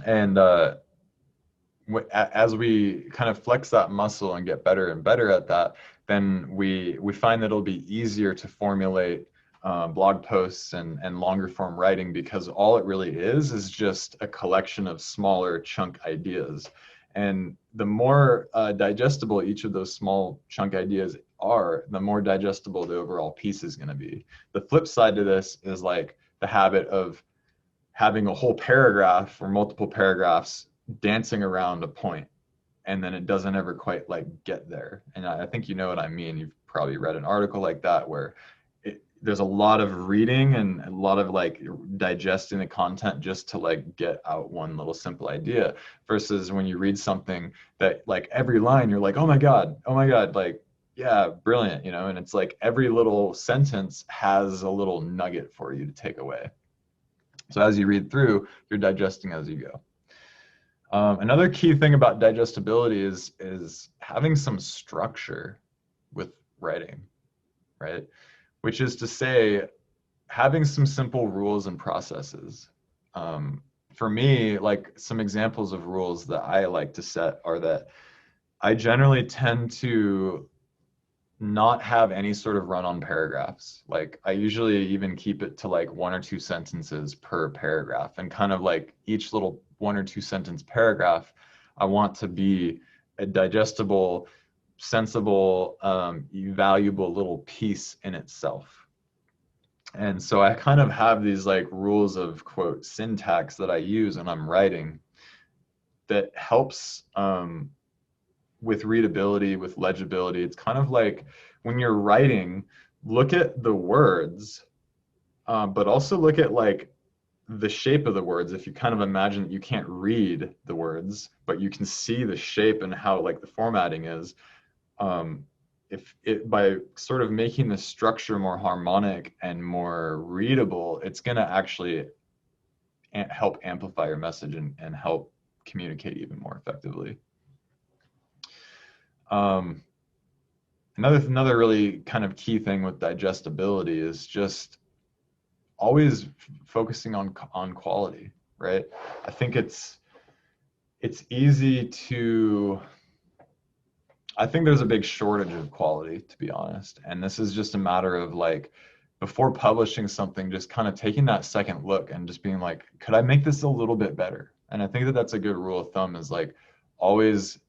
And as we kind of flex that muscle and get better and better at that, then we find that it'll be easier to formulate blog posts and longer form writing, because all it really is just a collection of smaller chunk ideas. And the more digestible each of those small chunk ideas are, the more digestible the overall piece is going to be. The flip side to this is like the habit of having a whole paragraph or multiple paragraphs dancing around a point, and then it doesn't ever quite like get there. And I think you know what I mean. You've probably read an article like that where there's a lot of reading and a lot of like digesting the content just to like get out one little simple idea, versus when you read something that like every line you're like, oh my god, like, yeah, brilliant, and it's like every little sentence has a little nugget for you to take away. So as you read through, you're digesting as you go. Another key thing about digestibility is having some structure with writing, right? Which is to say, having some simple rules and processes. For me, like some examples of rules that I like to set are that I generally tend to not have any sort of run-on paragraphs. Like I usually even keep it to like 1 or 2 sentences per paragraph, and kind of like each little 1 or 2 sentence paragraph, I want to be a digestible, sensible, valuable little piece in itself. And so I kind of have these like rules of quote syntax that I use when I'm writing that helps with readability, with legibility. It's kind of like when you're writing, look at the words, but also look at like the shape of the words. If you kind of imagine that you can't read the words, but you can see the shape and how like the formatting is, if it, by sort of making the structure more harmonic and more readable, it's going to actually help amplify your message and help communicate even more effectively. Another really kind of key thing with digestibility is just always focusing on quality, right? I think it's easy to, I think there's a big shortage of quality, to be honest. And this is just a matter of like, before publishing something, just kind of taking that second look and just being like, could I make this a little bit better? And I think that that's a good rule of thumb, is like always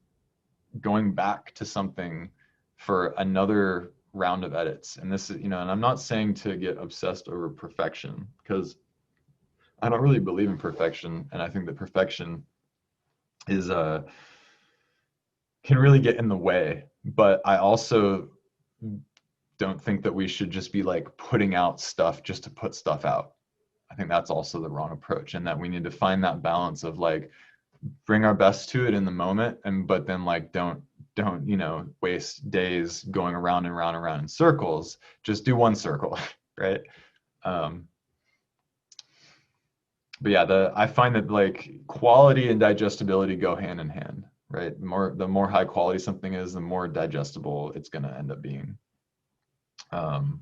going back to something for another round of edits. And this is, and I'm not saying to get obsessed over perfection, because I don't really believe in perfection. And I think that perfection is can really get in the way. But I also don't think that we should just be like putting out stuff just to put stuff out. I think that's also the wrong approach, and that we need to find that balance of like, bring our best to it in the moment, and but then like don't waste days going around and round and round in circles. Just do one circle. Right? um but yeah, I find that like quality and digestibility go hand in hand, right? The more high quality something is, the more digestible it's going to end up being. um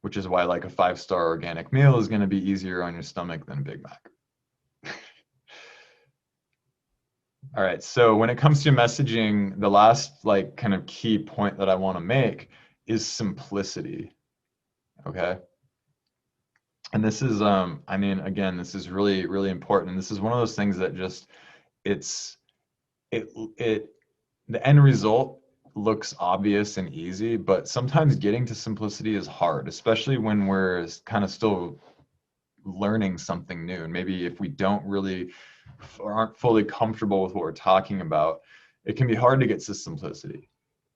which is why like a 5-star organic meal is going to be easier on your stomach than Big Mac. All right, so when it comes to messaging, the last like kind of key point that I want to make is simplicity. Okay. And this is I mean, again, this is really, really important. And this is one of those things that just it's it the end result looks obvious and easy, but sometimes getting to simplicity is hard, especially when we're kind of still learning something new. And maybe if we don't really or aren't fully comfortable with what we're talking about, it can be hard to get to simplicity.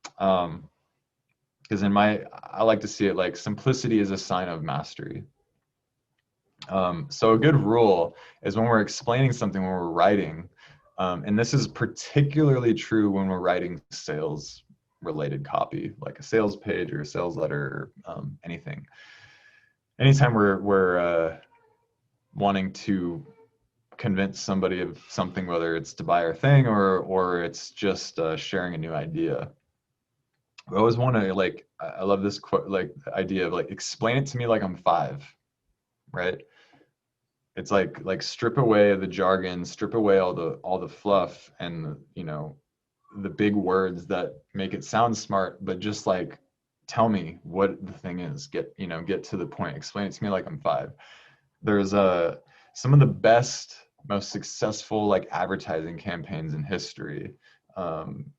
Because I like to see it like simplicity is a sign of mastery. So a good rule is when we're explaining something, when we're writing, and this is particularly true when we're writing sales related copy, like a sales page or a sales letter, or anything. Anytime we're wanting to convince somebody of something, whether it's to buy our thing or it's just sharing a new idea. I always want to like, I love this quote, like the idea of like, explain it to me like I'm 5, right? It's like strip away the jargon, strip away all the fluff and the big words that make it sound smart, but just like tell me what the thing is. Get to the point. Explain it to me like I'm 5. There's some of the best, most successful like advertising campaigns in history,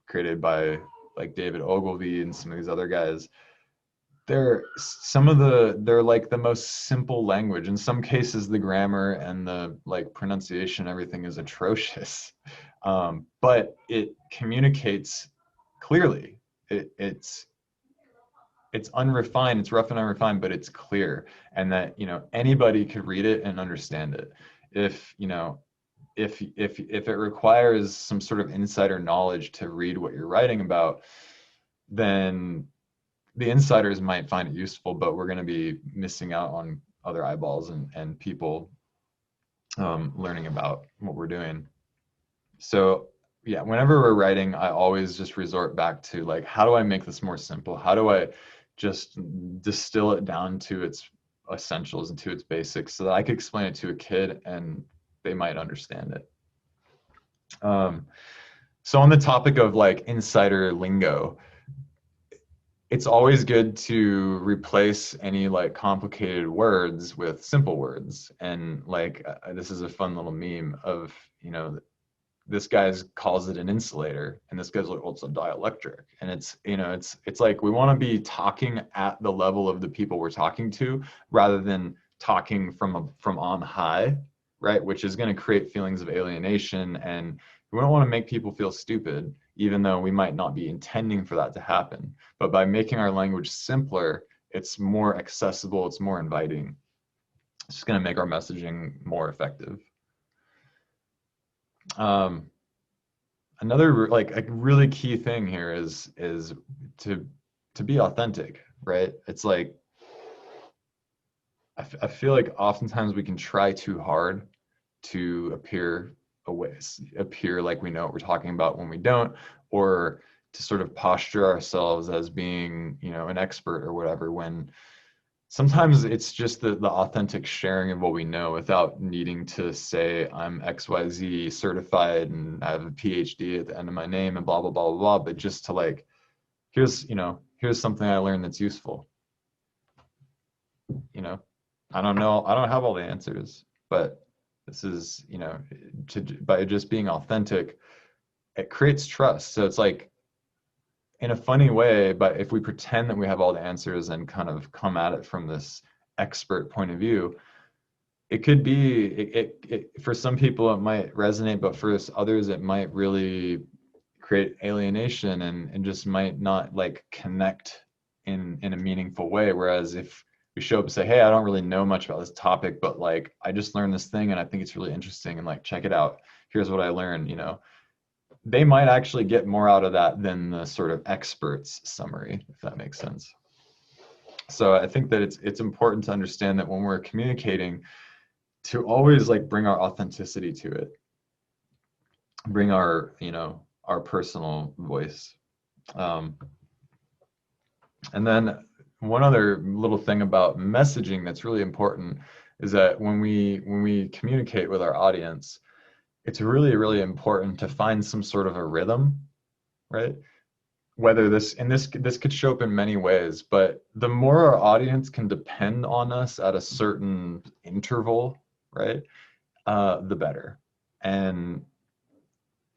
created by like David Ogilvy and some of these other guys. They're like the most simple language. In some cases, the grammar and the like pronunciation, everything is atrocious, but it communicates clearly. It's unrefined, it's rough and unrefined, but it's clear, and that anybody could read it and understand it. If if it requires some sort of insider knowledge to read what you're writing about, then the insiders might find it useful, but we're going to be missing out on other eyeballs and people learning about what we're doing. So yeah, whenever we're writing, I always just resort back to like, how do I make this more simple? How do I just distill it down to its essentials and to its basics so that I could explain it to a kid and they might understand it. So on the topic of like insider lingo, it's always good to replace any like complicated words with simple words. And like this is a fun little meme of this guy's calls it an insulator, and this guy's like, well, it's a dielectric. And it's like we want to be talking at the level of the people we're talking to, rather than talking from on high, right? Which is going to create feelings of alienation, and we don't want to make people feel stupid, even though we might not be intending for that to happen. But by making our language simpler, it's more accessible, it's more inviting. It's just going to make our messaging more effective. Another like a really key thing here is to be authentic, right? It's like I feel like oftentimes we can try too hard to appear like we know what we're talking about when we don't, or to sort of posture ourselves as being an expert or whatever, when sometimes it's just the authentic sharing of what we know without needing to say I'm XYZ certified and I have a PhD at the end of my name and blah blah blah blah blah, but just to like, here's something I learned that's useful. I don't know, I don't have all the answers, but this is by just being authentic, it creates trust. So it's like, in a funny way, but if we pretend that we have all the answers and kind of come at it from this expert point of view, it could be for some people it might resonate, but for others it might really create alienation and just might not like connect in a meaningful way. Whereas if we show up and say, hey, I don't really know much about this topic, but like I just learned this thing and I think it's really interesting, and like check it out. Here's what I learned, you know. They might actually get more out of that than the sort of expert's summary, if that makes sense. So I think that it's important to understand that when we're communicating, to always like bring our authenticity to it, bring our, you know, our personal voice. Um, and then one other little thing about messaging that's really important is that when we communicate with our audience, it's really, really important to find some sort of a rhythm, right? Whether this could show up in many ways, but the more our audience can depend on us at a certain interval, right, the better. And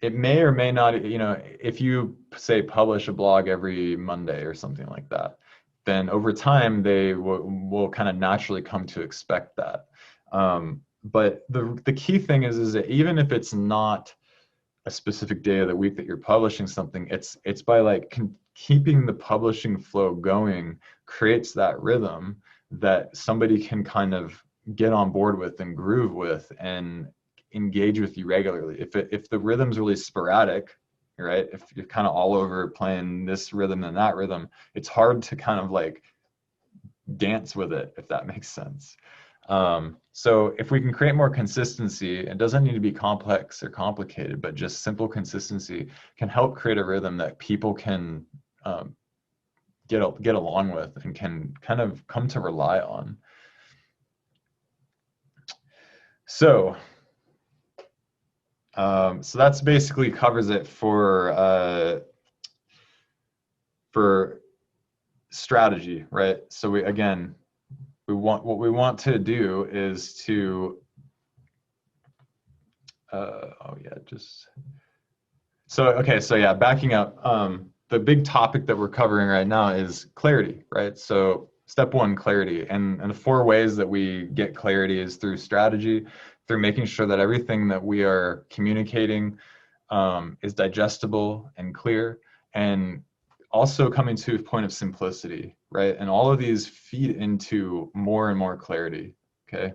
it may or may not, you know, if you say publish a blog every Monday or something like that, then over time they will kind of naturally come to expect that. But the key thing is that even if it's not a specific day of the week that you're publishing something, it's by like keeping the publishing flow going creates that rhythm that somebody can kind of get on board with and groove with and engage with you regularly. If the rhythm's really sporadic, right? If you're kind of all over playing this rhythm and that rhythm, it's hard to kind of like dance with it, if that makes sense. So if we can create more consistency, it doesn't need to be complex or complicated, but just simple consistency can help create a rhythm that people can get along with and can kind of come to rely on. So that's basically covers it for strategy, right? So what we want to do is to backing up, the big topic that we're covering right now is clarity, right? So step one, clarity, and the four ways that we get clarity is through strategy, through making sure that everything that we are communicating is digestible and clear, and also coming to a point of simplicity, right? And all of these feed into more and more clarity, okay?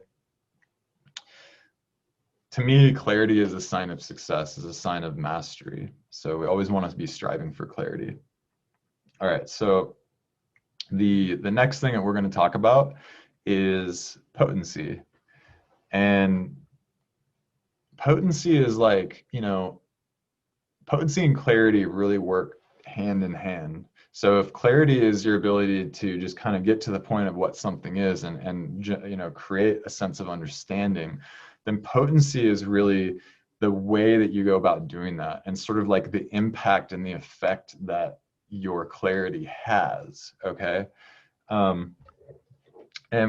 To me, clarity is a sign of success, is a sign of mastery. So we always want to be striving for clarity. All right, so the next thing that we're going to talk about is potency. And potency is like, you know, potency and clarity really work hand in hand. So if clarity is your ability to just kind of get to the point of what something is and you know, create a sense of understanding, then potency is really the way that you go about doing that, and sort of like the impact and the effect that your clarity has, okay? And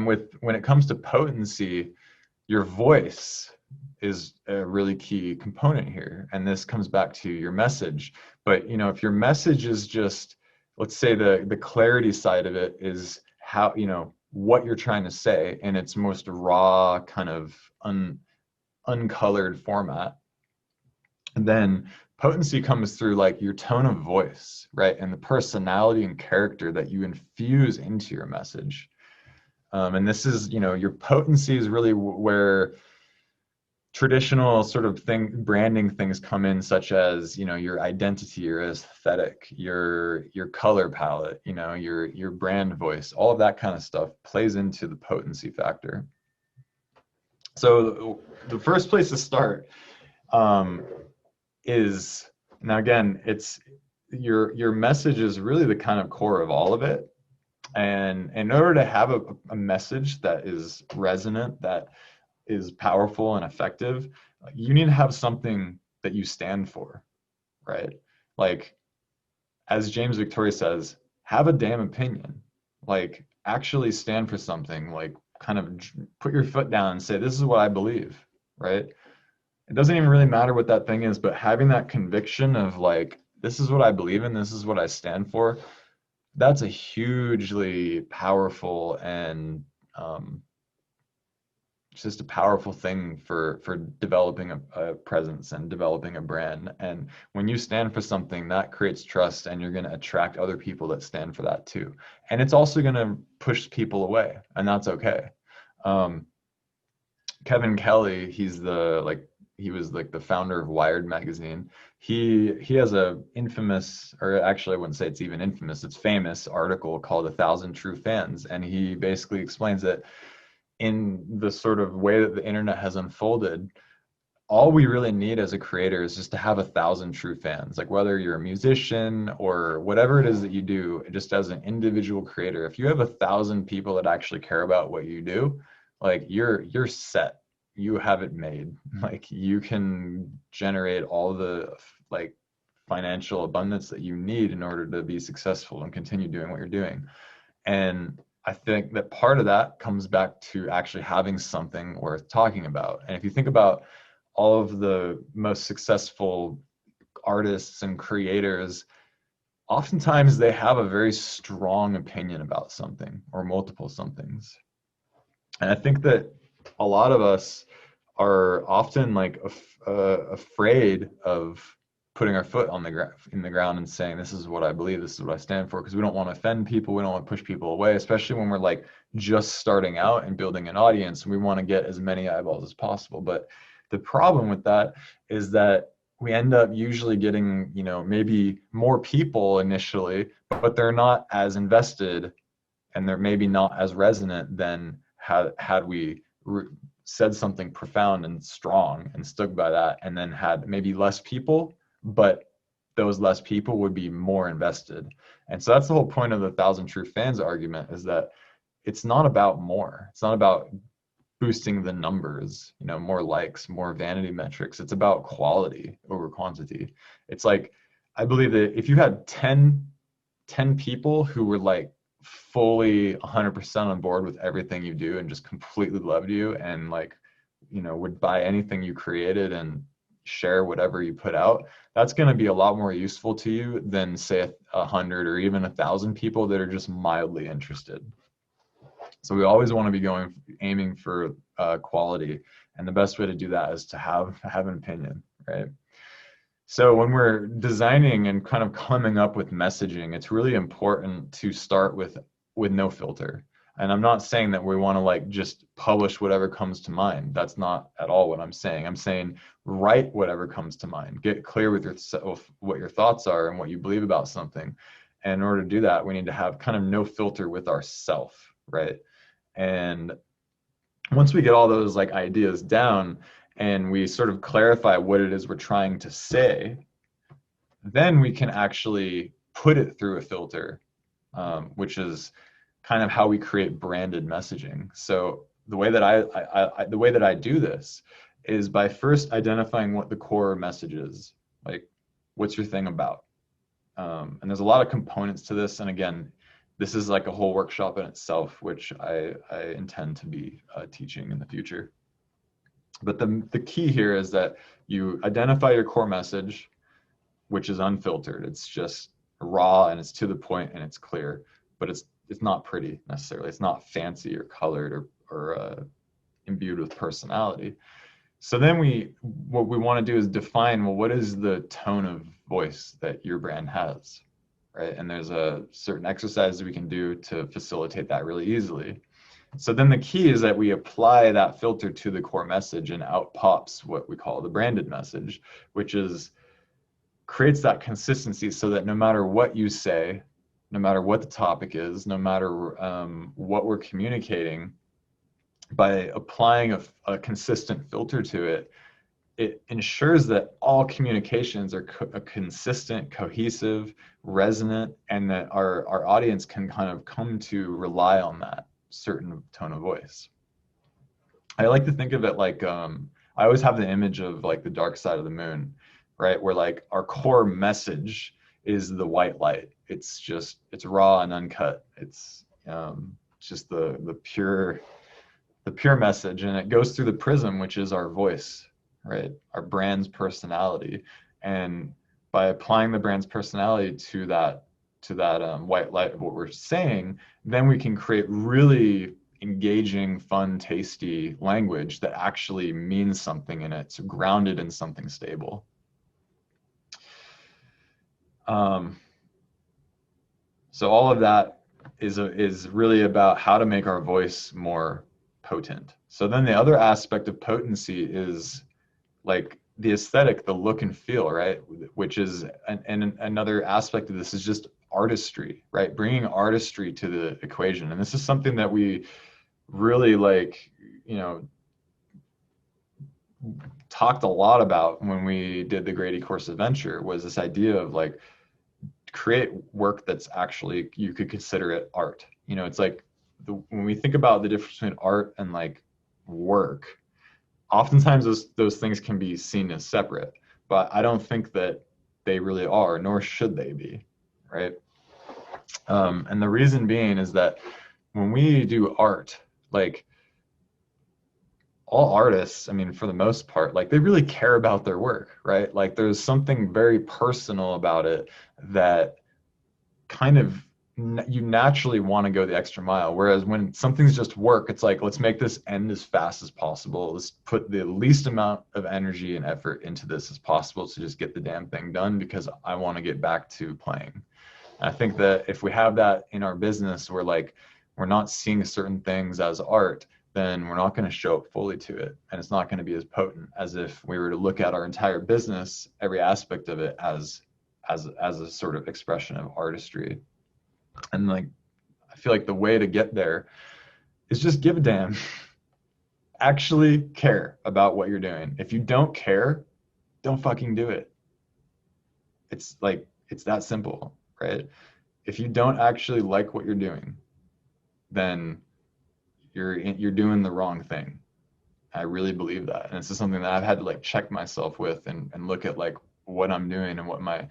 when it comes to potency, your voice is a really key component here, and this comes back to your message. But you know, if your message is just, let's say the clarity side of it is how, you know, what you're trying to say in its most raw kind of uncolored format, then potency comes through like your tone of voice, right? And the personality and character that you infuse into your message. And this is, you know, your potency is really where traditional sort of branding things come in, such as, you know, your identity, your aesthetic, your color palette, you know, your brand voice, all of that kind of stuff plays into the potency factor. So the first place to start is, now again, it's your message is really the kind of core of all of it. And in order to have a message that is resonant, that is powerful and effective, you need to have something that you stand for, right? Like, as James Victoria says, have a damn opinion. Like, actually stand for something, like kind of put your foot down and say, this is what I believe, right? It doesn't even really matter what that thing is, but having that conviction of like, this is what I believe in, this is what I stand for, that's a hugely powerful and it's just a powerful thing for developing a presence and developing a brand. And when you stand for something, that creates trust, and you're going to attract other people that stand for that too. And it's also going to push people away, and that's okay. um, Kevin Kelly, he was like the founder of Wired magazine. He has a infamous, or actually I wouldn't say it's even infamous, it's famous article called "1,000 True Fans," and he basically explains that in the sort of way that the internet has unfolded, all we really need as a creator is just to have 1,000 true fans. Like whether you're a musician or whatever it is that you do, just as an individual creator, if you have 1,000 people that actually care about what you do, like you're set. You have it made. Like you can generate all the like financial abundance that you need in order to be successful and continue doing what you're doing. And I think that part of that comes back to actually having something worth talking about. And if you think about all of the most successful artists and creators, oftentimes they have a very strong opinion about something or multiple somethings. And I think that a lot of us are often like afraid of putting our foot on in the ground and saying, this is what I believe, this is what I stand for, because we don't want to offend people, we don't want to push people away, especially when we're like just starting out and building an audience, and we want to get as many eyeballs as possible. But the problem with that is that we end up usually getting, you know, maybe more people initially, but they're not as invested, and they're maybe not as resonant than had we said something profound and strong and stuck by that, and then had maybe less people, but those less people would be more invested. And so that's the whole point of the 1,000 true fans argument, is that it's not about more. It's not about boosting the numbers, you know, more likes, more vanity metrics. It's about quality over quantity. It's like, I believe that if you had 10 people who were like fully 100% on board with everything you do and just completely loved you and like, you know, would buy anything you created and share whatever you put out, that's going to be a lot more useful to you than say 100 or even 1,000 people that are just mildly interested. So we always want to be aiming for quality, and the best way to do that is to have an opinion, right? So when we're designing and kind of coming up with messaging, it's really important to start with no filter. And I'm not saying that we want to like just publish whatever comes to mind. That's not at all what I'm saying. I'm saying write whatever comes to mind. Get clear with yourself what your thoughts are and what you believe about something. And in order to do that, we need to have kind of no filter with ourself, right? And once we get all those like ideas down and we sort of clarify what it is we're trying to say, then we can actually put it through a filter, which is kind of how we create branded messaging. So the way that the way that I do this is by first identifying what the core message is. Like, what's your thing about? And there's a lot of components to this. And again, this is like a whole workshop in itself, which I intend to be teaching in the future. But the key here is that you identify your core message, which is unfiltered. It's just raw and it's to the point and it's clear, but it's not pretty necessarily. It's not fancy or colored or imbued with personality. So then what we want to do is define, well, what is the tone of voice that your brand has, right? And there's a certain exercise that we can do to facilitate that really easily. So then the key is that we apply that filter to the core message, and out pops what we call the branded message, which is creates that consistency so that no matter what you say, no matter what the topic is, no matter what we're communicating, by applying a consistent filter to it, it ensures that all communications are consistent, cohesive, resonant, and that our audience can kind of come to rely on that certain tone of voice. I like to think of it like, I always have the image of like the dark side of the moon, right? Where like our core message is the white light. It's raw and uncut. It's just the pure message, and it goes through the prism, which is our voice, right? Our brand's personality. And by applying the brand's personality to that white light of what we're saying, then we can create really engaging, fun, tasty language that actually means something and it's grounded in something stable. So all of that is really about how to make our voice more potent. So then the other aspect of potency is like the aesthetic, the look and feel, right? Which is, and another aspect of this is just artistry, right? Bringing artistry to the equation. And this is something that we really like, you know, talked a lot about when we did the Grady Course Adventure, was this idea of like, create work that's actually, you could consider it art. You know, it's like when we think about the difference between art and like work, oftentimes those things can be seen as separate, but I don't think that they really are, nor should they be, right? And the reason being is that when we do art, like all artists, I mean, for the most part, like they really care about their work, right? Like there's something very personal about it that kind of you naturally want to go the extra mile. Whereas when something's just work, it's like, let's make this end as fast as possible. Let's put the least amount of energy and effort into this as possible to just get the damn thing done because I want to get back to playing. And I think that if we have that in our business, we're like, we're not seeing certain things as art, then we're not going to show up fully to it. And it's not going to be as potent as if we were to look at our entire business, every aspect of it as a sort of expression of artistry. And like, I feel like the way to get there is just give a damn. Actually care about what you're doing. If you don't care, don't fucking do it. It's like, it's that simple, right? If you don't actually like what you're doing, then you're doing the wrong thing. I really believe that. And this is something that I've had to like check myself with and look at like what I'm doing and what my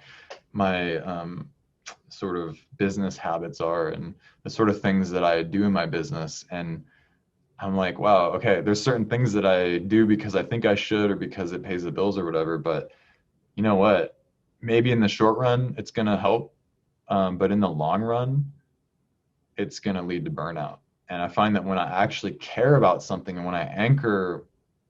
sort of business habits are and the sort of things that I do in my business. And I'm like, wow, okay, there's certain things that I do because I think I should or because it pays the bills or whatever. But you know what? Maybe in the short run, it's going to help. But in the long run, it's going to lead to burnout. And I find that when I actually care about something and when I anchor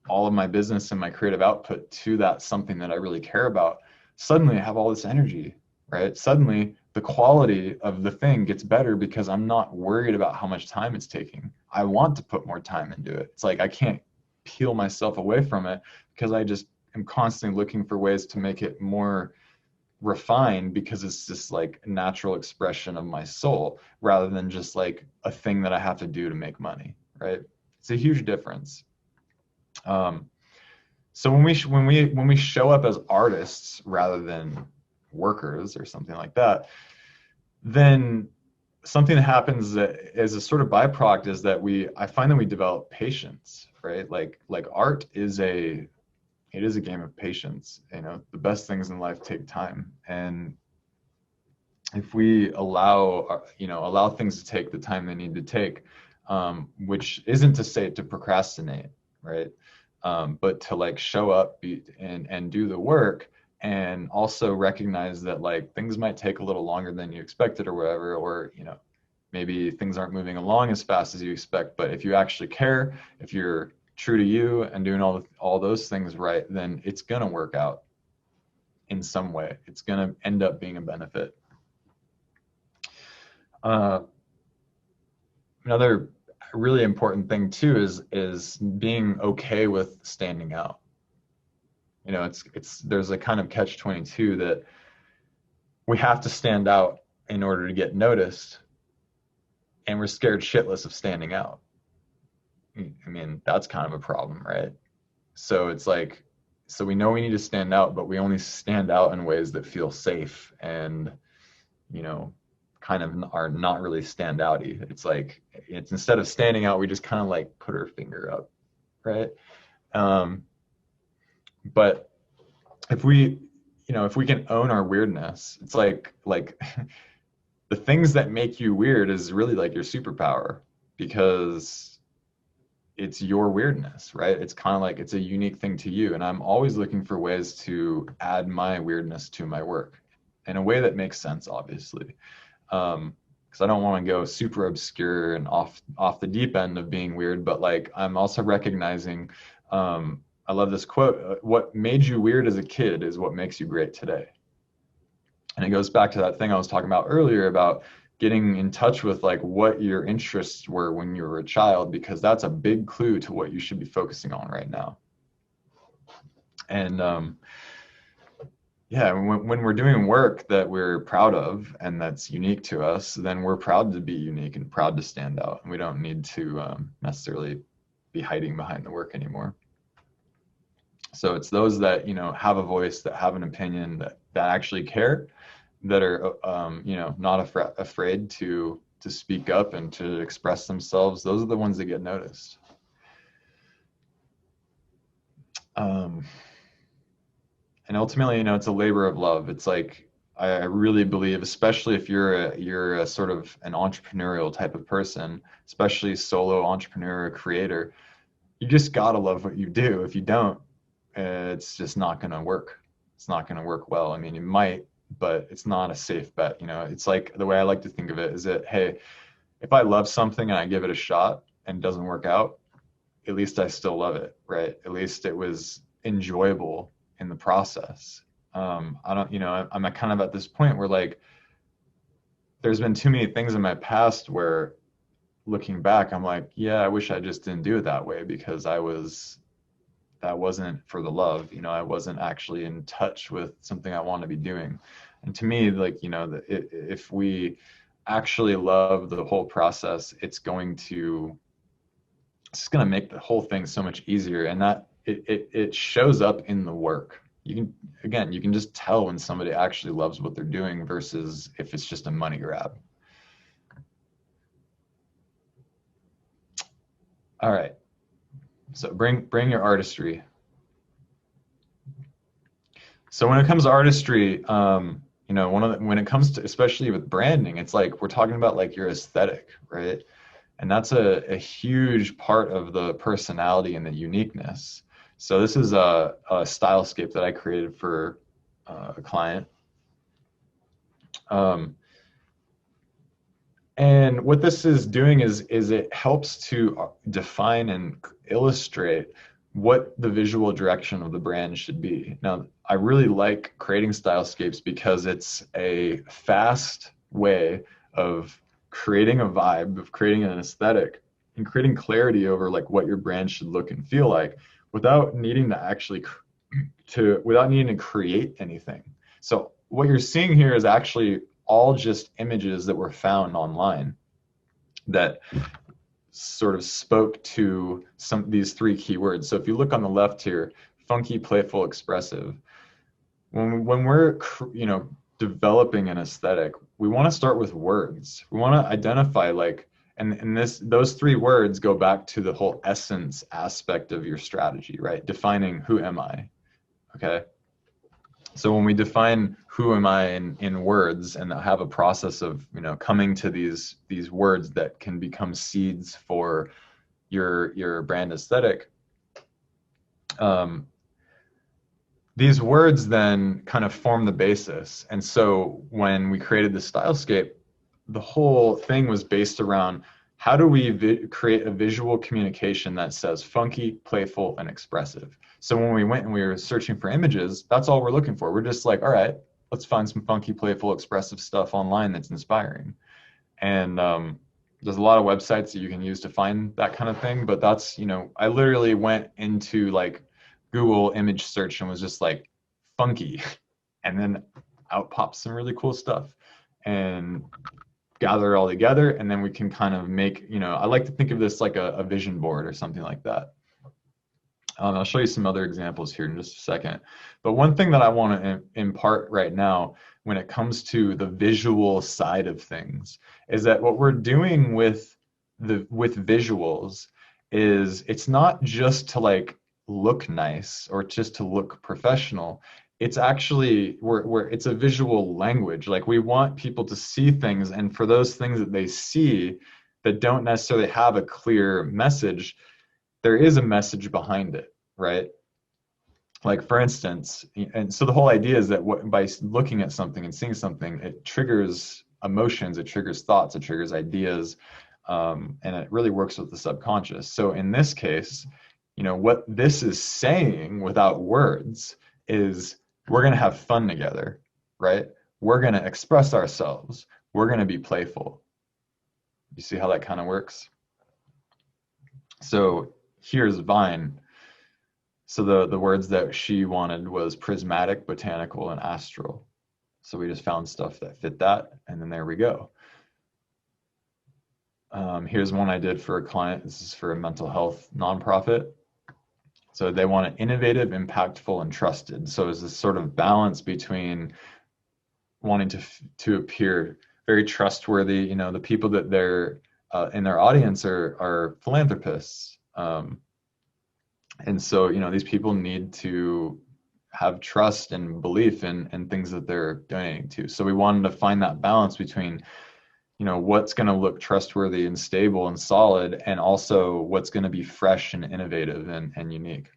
all of my business and my creative output to that something that I really care about, suddenly I have all this energy, right? Suddenly the quality of the thing gets better because I'm not worried about how much time it's taking. I want to put more time into it. It's like I can't peel myself away from it because I just am constantly looking for ways to make it more refined because it's just like a natural expression of my soul rather than just like a thing that I have to do to make money, right? It's a huge difference. So when we show up as artists rather than workers or something like that, then something that happens that as a sort of byproduct is that I find that we develop patience, right? Like art is it is a game of patience. You know, the best things in life take time, and if we allow things to take the time they need to take, which isn't to say to procrastinate, right? But to like show up and do the work, and also recognize that like things might take a little longer than you expected or whatever, or you know, maybe things aren't moving along as fast as you expect. But if you actually care, if you're true to you and doing all those things right, then it's gonna work out in some way. It's gonna end up being a benefit. Another really important thing too is being okay with standing out. You know, it's there's a kind of catch-22 that we have to stand out in order to get noticed, and we're scared shitless of standing out. I mean, that's kind of a problem, right? So it's like, so we know we need to stand out, but we only stand out in ways that feel safe and, you know, kind of are not really standouty. It's like, it's instead of standing out, we just kind of like put our finger up, right? But if we, you know, if we can own our weirdness, it's like the things that make you weird is really like your superpower because it's your weirdness, right? It's kind of like it's a unique thing to you. And I'm always looking for ways to add my weirdness to my work in a way that makes sense, obviously. because I don't want to go super obscure and off the deep end of being weird, but like I'm also recognizing, I love this quote, what made you weird as a kid is what makes you great today. And it goes back to that thing I was talking about earlier about getting in touch with like what your interests were when you were a child, because that's a big clue to what you should be focusing on right now. And yeah, when we're doing work that we're proud of and that's unique to us, then we're proud to be unique and proud to stand out. And we don't need to necessarily be hiding behind the work anymore. So it's those that, you know, have a voice, that have an opinion, that actually care, that are, you know, not afraid to speak up and to express themselves. Those are the ones that get noticed. And ultimately, you know, it's a labor of love. It's like, I really believe, especially if you're a sort of an entrepreneurial type of person, especially solo entrepreneur or creator, you just gotta love what you do. If you don't, it's just not gonna work. It's not gonna work well. I mean, it might, but it's not a safe bet. You know, it's like the way I like to think of it is that, hey, if I love something and I give it a shot and it doesn't work out, at least I still love it, right? At least it was enjoyable in the process. I don't, you know, I'm kind of at this point where like, there's been too many things in my past where looking back, I'm like, yeah, I wish I just didn't do it that way, because that wasn't for the love, you know, I wasn't actually in touch with something I want to be doing. And to me, like, you know, if we actually love the whole process, it's going to make the whole thing so much easier. And that it shows up in the work. You can just tell when somebody actually loves what they're doing versus if it's just a money grab. All right. So bring your artistry. So when it comes to artistry, you know, when it comes to, especially with branding, it's like we're talking about like your aesthetic, right? And that's a huge part of the personality and the uniqueness. So this is a stylescape that I created for a client. And what this is doing is it helps to define and illustrate what the visual direction of the brand should be. Now, I really like creating stylescapes because it's a fast way of creating a vibe, of creating an aesthetic, and creating clarity over like what your brand should look and feel like without needing to actually without needing to create anything. So what you're seeing here is actually all just images that were found online that sort of spoke to these three keywords. So if you look on the left here, funky, playful, expressive. When we're, you know, developing an aesthetic, we want to start with words. We want to identify like, and those three words go back to the whole essence aspect of your strategy, right? Defining who am I, okay? So when we define who am I in words and have a process of, you know, coming to these words that can become seeds for your brand aesthetic, these words then kind of form the basis. And so when we created the stylescape, the whole thing was based around how do we create a visual communication that says funky, playful, and expressive. So when we went and we were searching for images, that's all we're looking for. We're just like, all right, let's find some funky, playful, expressive stuff online that's inspiring. And there's a lot of websites that you can use to find that kind of thing. But that's, you know, I literally went into like Google image search and was just like funky. And then out pops some really cool stuff. And gather it all together, and then we can kind of make, you know, I like to think of this like a vision board or something like that. I'll show you some other examples here in just a second. But one thing that I want to impart right now when it comes to the visual side of things is that what we're doing with visuals is it's not just to like look nice or just to look professional. It's actually it's a visual language. Like we want people to see things, and for those things that they see that don't necessarily have a clear message, there is a message behind it, right? Like for instance, and so the whole idea is that by looking at something and seeing something, it triggers emotions, it triggers thoughts, it triggers ideas, and it really works with the subconscious. So in this case, what this is saying without words is we're going to have fun together, right? We're going to express ourselves. We're going to be playful. You see how that kind of works? So here's Vine. So the words that she wanted was prismatic, botanical, and astral. So we just found stuff that fit that, and then there we go. Here's one I did for a client. This is for a mental health nonprofit. So they want it innovative, impactful, and trusted. So it's this sort of balance between wanting to appear very trustworthy. The people that they're in their audience are philanthropists. And so, these people need to have trust and belief in things that they're donating to. So we wanted to find that balance between, what's going to look trustworthy and stable and solid, and also what's going to be fresh and innovative and unique.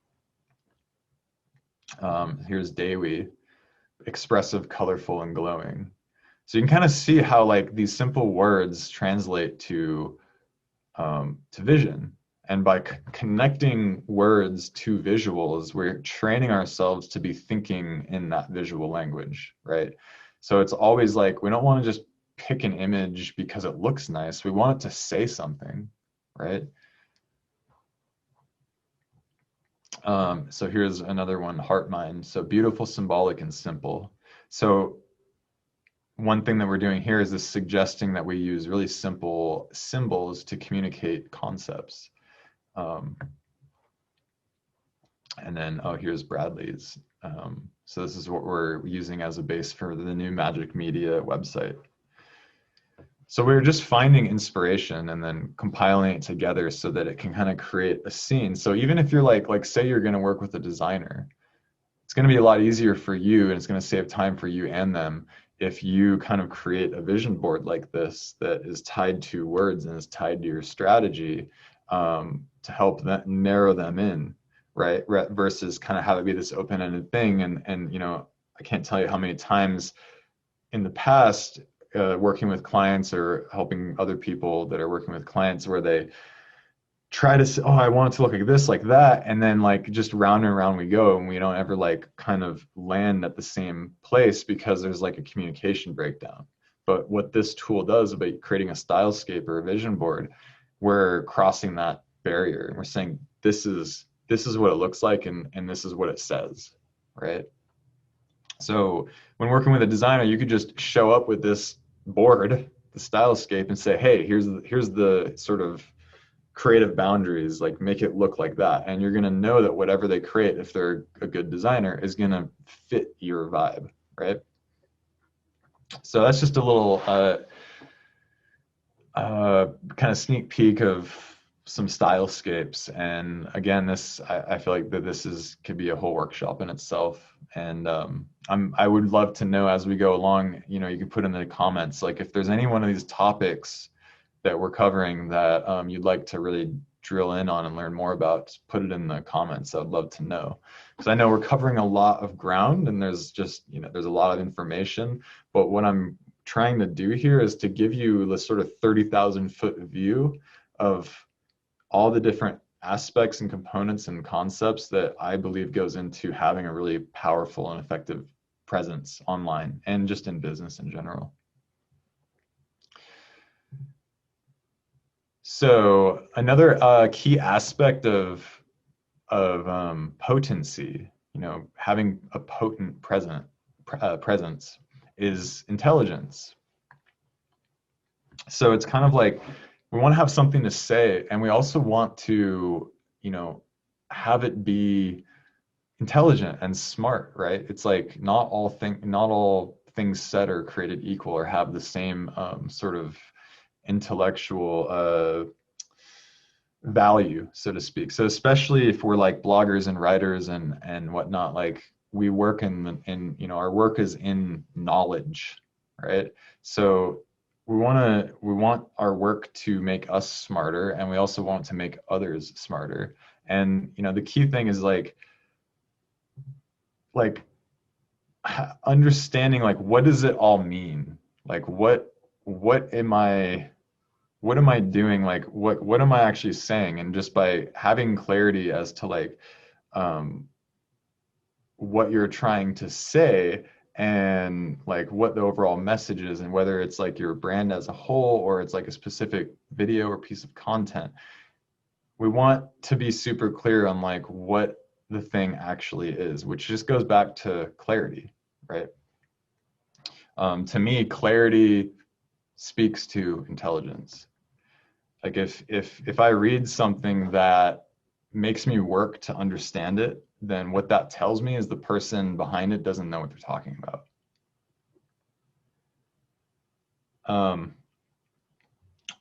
Here's Dewi, expressive, colorful, and glowing. So you can kind of see how like these simple words translate to vision. And by connecting words to visuals, we're training ourselves to be thinking in that visual language, right? So it's always like, we don't want to just pick an image because it looks nice. We want it to say something, right? So here's another one, heart mind. So beautiful, symbolic, and simple. So one thing that we're doing here is this suggesting that we use really simple symbols to communicate concepts. And then, here's Bradley's. So this is what we're using as a base for the new Magic Media website. So we were just finding inspiration and then compiling it together so that it can kind of create a scene. So even if you're like say you're going to work with a designer, it's going to be a lot easier for you, and it's going to save time for you and them if you kind of create a vision board like this that is tied to words and is tied to your strategy, to help them narrow them in, right? Versus kind of have it be this open-ended thing. And I can't tell you how many times in the past, working with clients or helping other people that are working with clients, where they try to say, oh, I want it to look like this, like that, and then like just round and round we go, and we don't ever like kind of land at the same place because there's like a communication breakdown. But what this tool does about creating a stylescape or a vision board, we're crossing that barrier, and we're saying this is what it looks like, and this is what it says, right? So when working with a designer, you could just show up with this board, the stylescape, and say, hey, here's the sort of creative boundaries, like make it look like that. And you're going to know that whatever they create, if they're a good designer, is going to fit your vibe, right? So that's just a little kind of sneak peek of some stylescapes. And again, I feel like that could be a whole workshop in itself. And I would love to know as we go along, you can put in the comments, like if there's any one of these topics that we're covering that you'd like to really drill in on and learn more about, just put it in the comments. I'd love to know, because I know we're covering a lot of ground, and there's just, there's a lot of information. But what I'm trying to do here is to give you this sort of 30,000 foot view of all the different aspects and components and concepts that I believe goes into having a really powerful and effective presence online and just in business in general. So another key aspect of potency, having a potent presence, is intelligence. So it's kind of like we want to have something to say, and we also want to, have it be intelligent and smart, right? It's like not all things said are created equal or have the same sort of intellectual value, so to speak. So especially if we're like bloggers and writers and whatnot, like we work in our work is in knowledge, right? So we want our work to make us smarter, and we also want to make others smarter. And the key thing is like understanding like what does it all mean, like what what am I doing? Like, what am I actually saying? And just by having clarity as to like um, what you're trying to say and like what the overall message is, and whether it's like your brand as a whole or it's like a specific video or piece of content, we want to be super clear on like what the thing actually is, which just goes back to clarity, right? To me, clarity speaks to intelligence. Like if I read something that makes me work to understand it, then what that tells me is the person behind it doesn't know what they're talking about.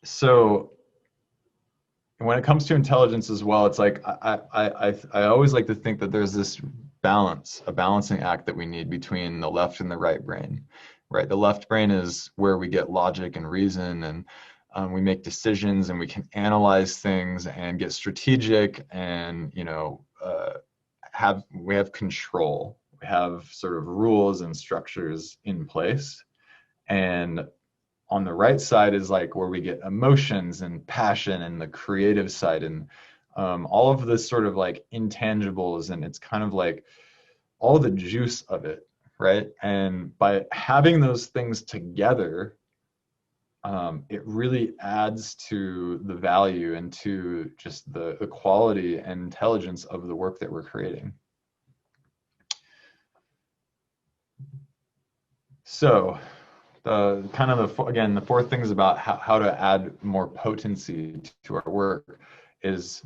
So when it comes to intelligence as well, it's like I always like to think that there's this balance, a balancing act that we need between the left and the right brain, right? The left brain is where we get logic and reason, and we make decisions, and we can analyze things and get strategic, and we have control. We have sort of rules and structures in place, and on the right side is like where we get emotions and passion and the creative side, and all of this sort of like intangibles, and it's kind of like all the juice of it, right? And by having those things together, it really adds to the value and to just the quality and intelligence of the work that we're creating. So the fourth thing is about how to add more potency to our work is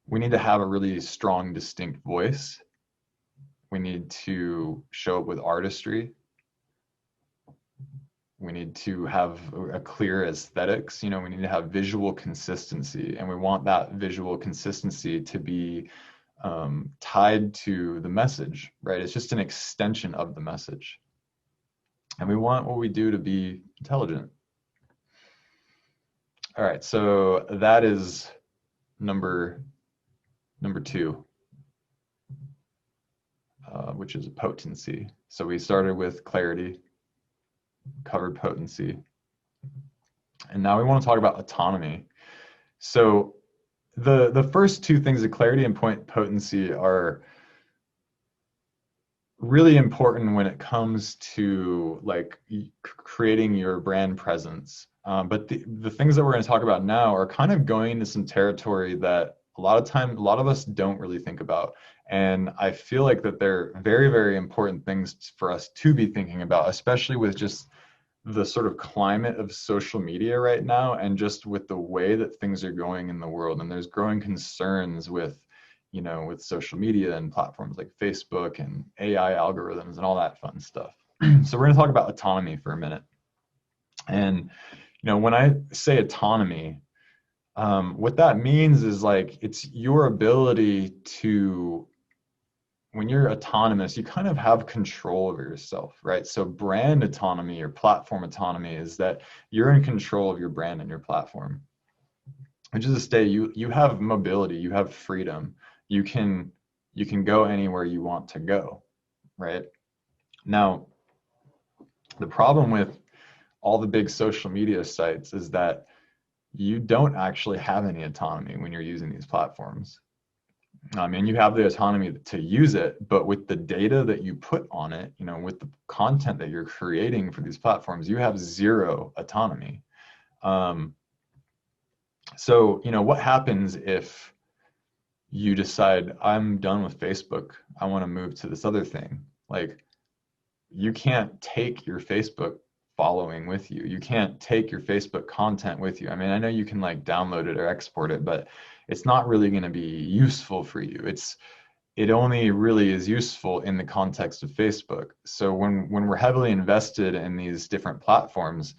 we need to have a really strong, distinct voice. We need to show up with artistry. We need to have a clear aesthetics. We need to have visual consistency, and we want that visual consistency to be tied to the message, right? It's just an extension of the message. And we want what we do to be intelligent. All right, so that is number 2, which is potency. So we started with clarity, covered potency, and now we want to talk about autonomy. So the first 2 things of clarity and potency are really important when it comes to like creating your brand presence. But the things that we're going to talk about now are kind of going into some territory that a lot of us don't really think about. And I feel like that they're very, very important things for us to be thinking about, especially with just the sort of climate of social media right now, and just with the way that things are going in the world. And there's growing concerns with social media and platforms like Facebook and AI algorithms and all that fun stuff. So we're going to talk about autonomy for a minute. And, when I say autonomy, what that means is like, it's your ability to, when you're autonomous, you kind of have control over yourself, right? So brand autonomy or platform autonomy is that you're in control of your brand and your platform, which is to say you have mobility, you have freedom. You can go anywhere you want to go, right? Now, the problem with all the big social media sites is that you don't actually have any autonomy when you're using these platforms. I mean, you have the autonomy to use it, but with the data that you put on it, with the content that you're creating for these platforms, you have zero autonomy. So, what happens if you decide, I'm done with Facebook, I want to move to this other thing? Like, you can't take your Facebook following with you. You can't take your Facebook content with you. I mean, I know you can like download it or export it, but it's not really going to be useful for you. It only really is useful in the context of Facebook. So when we're heavily invested in these different platforms,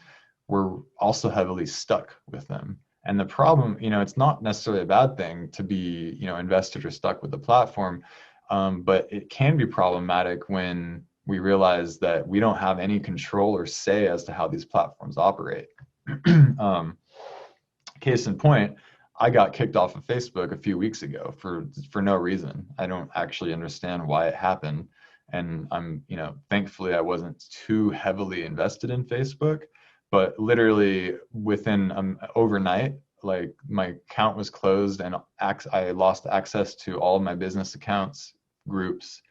we're also heavily stuck with them. And the problem, it's not necessarily a bad thing to be, invested or stuck with the platform, but it can be problematic when we realize that we don't have any control or say as to how these platforms operate. Case in point, I got kicked off of Facebook a few weeks ago for no reason. I don't actually understand why it happened. And thankfully I wasn't too heavily invested in Facebook, but literally within overnight, like my account was closed and I lost access to all of my business accounts, groups,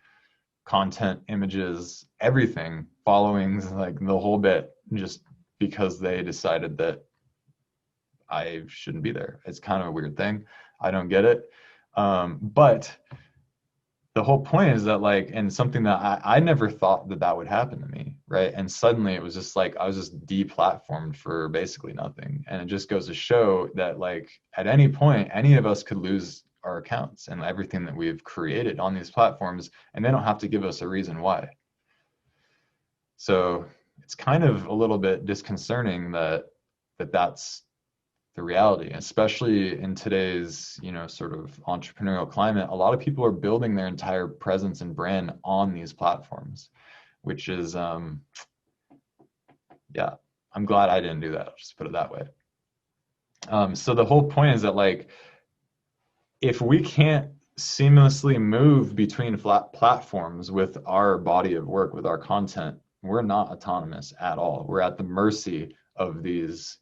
content, images, everything, followings, like the whole bit, just because they decided that I shouldn't be there. It's kind of a weird thing. I don't get it. But the whole point is that, like, and something that I never thought that that would happen to me, right? And suddenly it was just like I was just deplatformed for basically nothing. And it just goes to show that, like, at any point, any of us could lose our accounts and everything that we've created on these platforms, and they don't have to give us a reason why. So it's kind of a little bit disconcerting that that's the reality, especially in today's, sort of entrepreneurial climate. A lot of people are building their entire presence and brand on these platforms, which is, yeah, I'm glad I didn't do that. I'll just put it that way. So the whole point is that, like, if we can't seamlessly move between platforms with our body of work, with our content, we're not autonomous at all. We're at the mercy of these,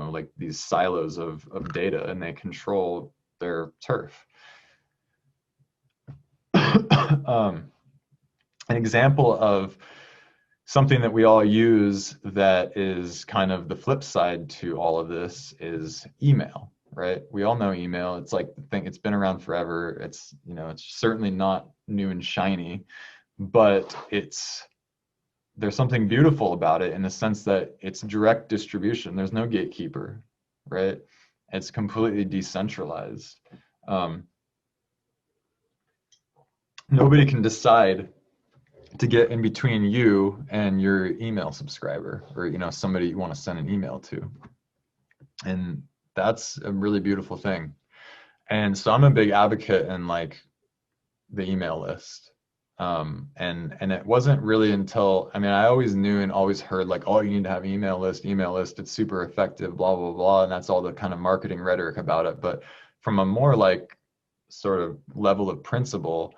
like these silos of data, and they control their turf. An example of something that we all use that is kind of the flip side to all of this is email, right? We all know email. It's like the thing, it's been around forever. It's, it's certainly not new and shiny, but there's something beautiful about it in the sense that it's direct distribution. There's no gatekeeper, right? It's completely decentralized. Nobody can decide to get in between you and your email subscriber, or somebody you want to send an email to. And that's a really beautiful thing. And so I'm a big advocate in, like, the email list. And it wasn't really until, I always knew and always heard, like, oh, you need to have email list, it's super effective, blah, blah, blah. And that's all the kind of marketing rhetoric about it. But from a more, like, sort of level of principle,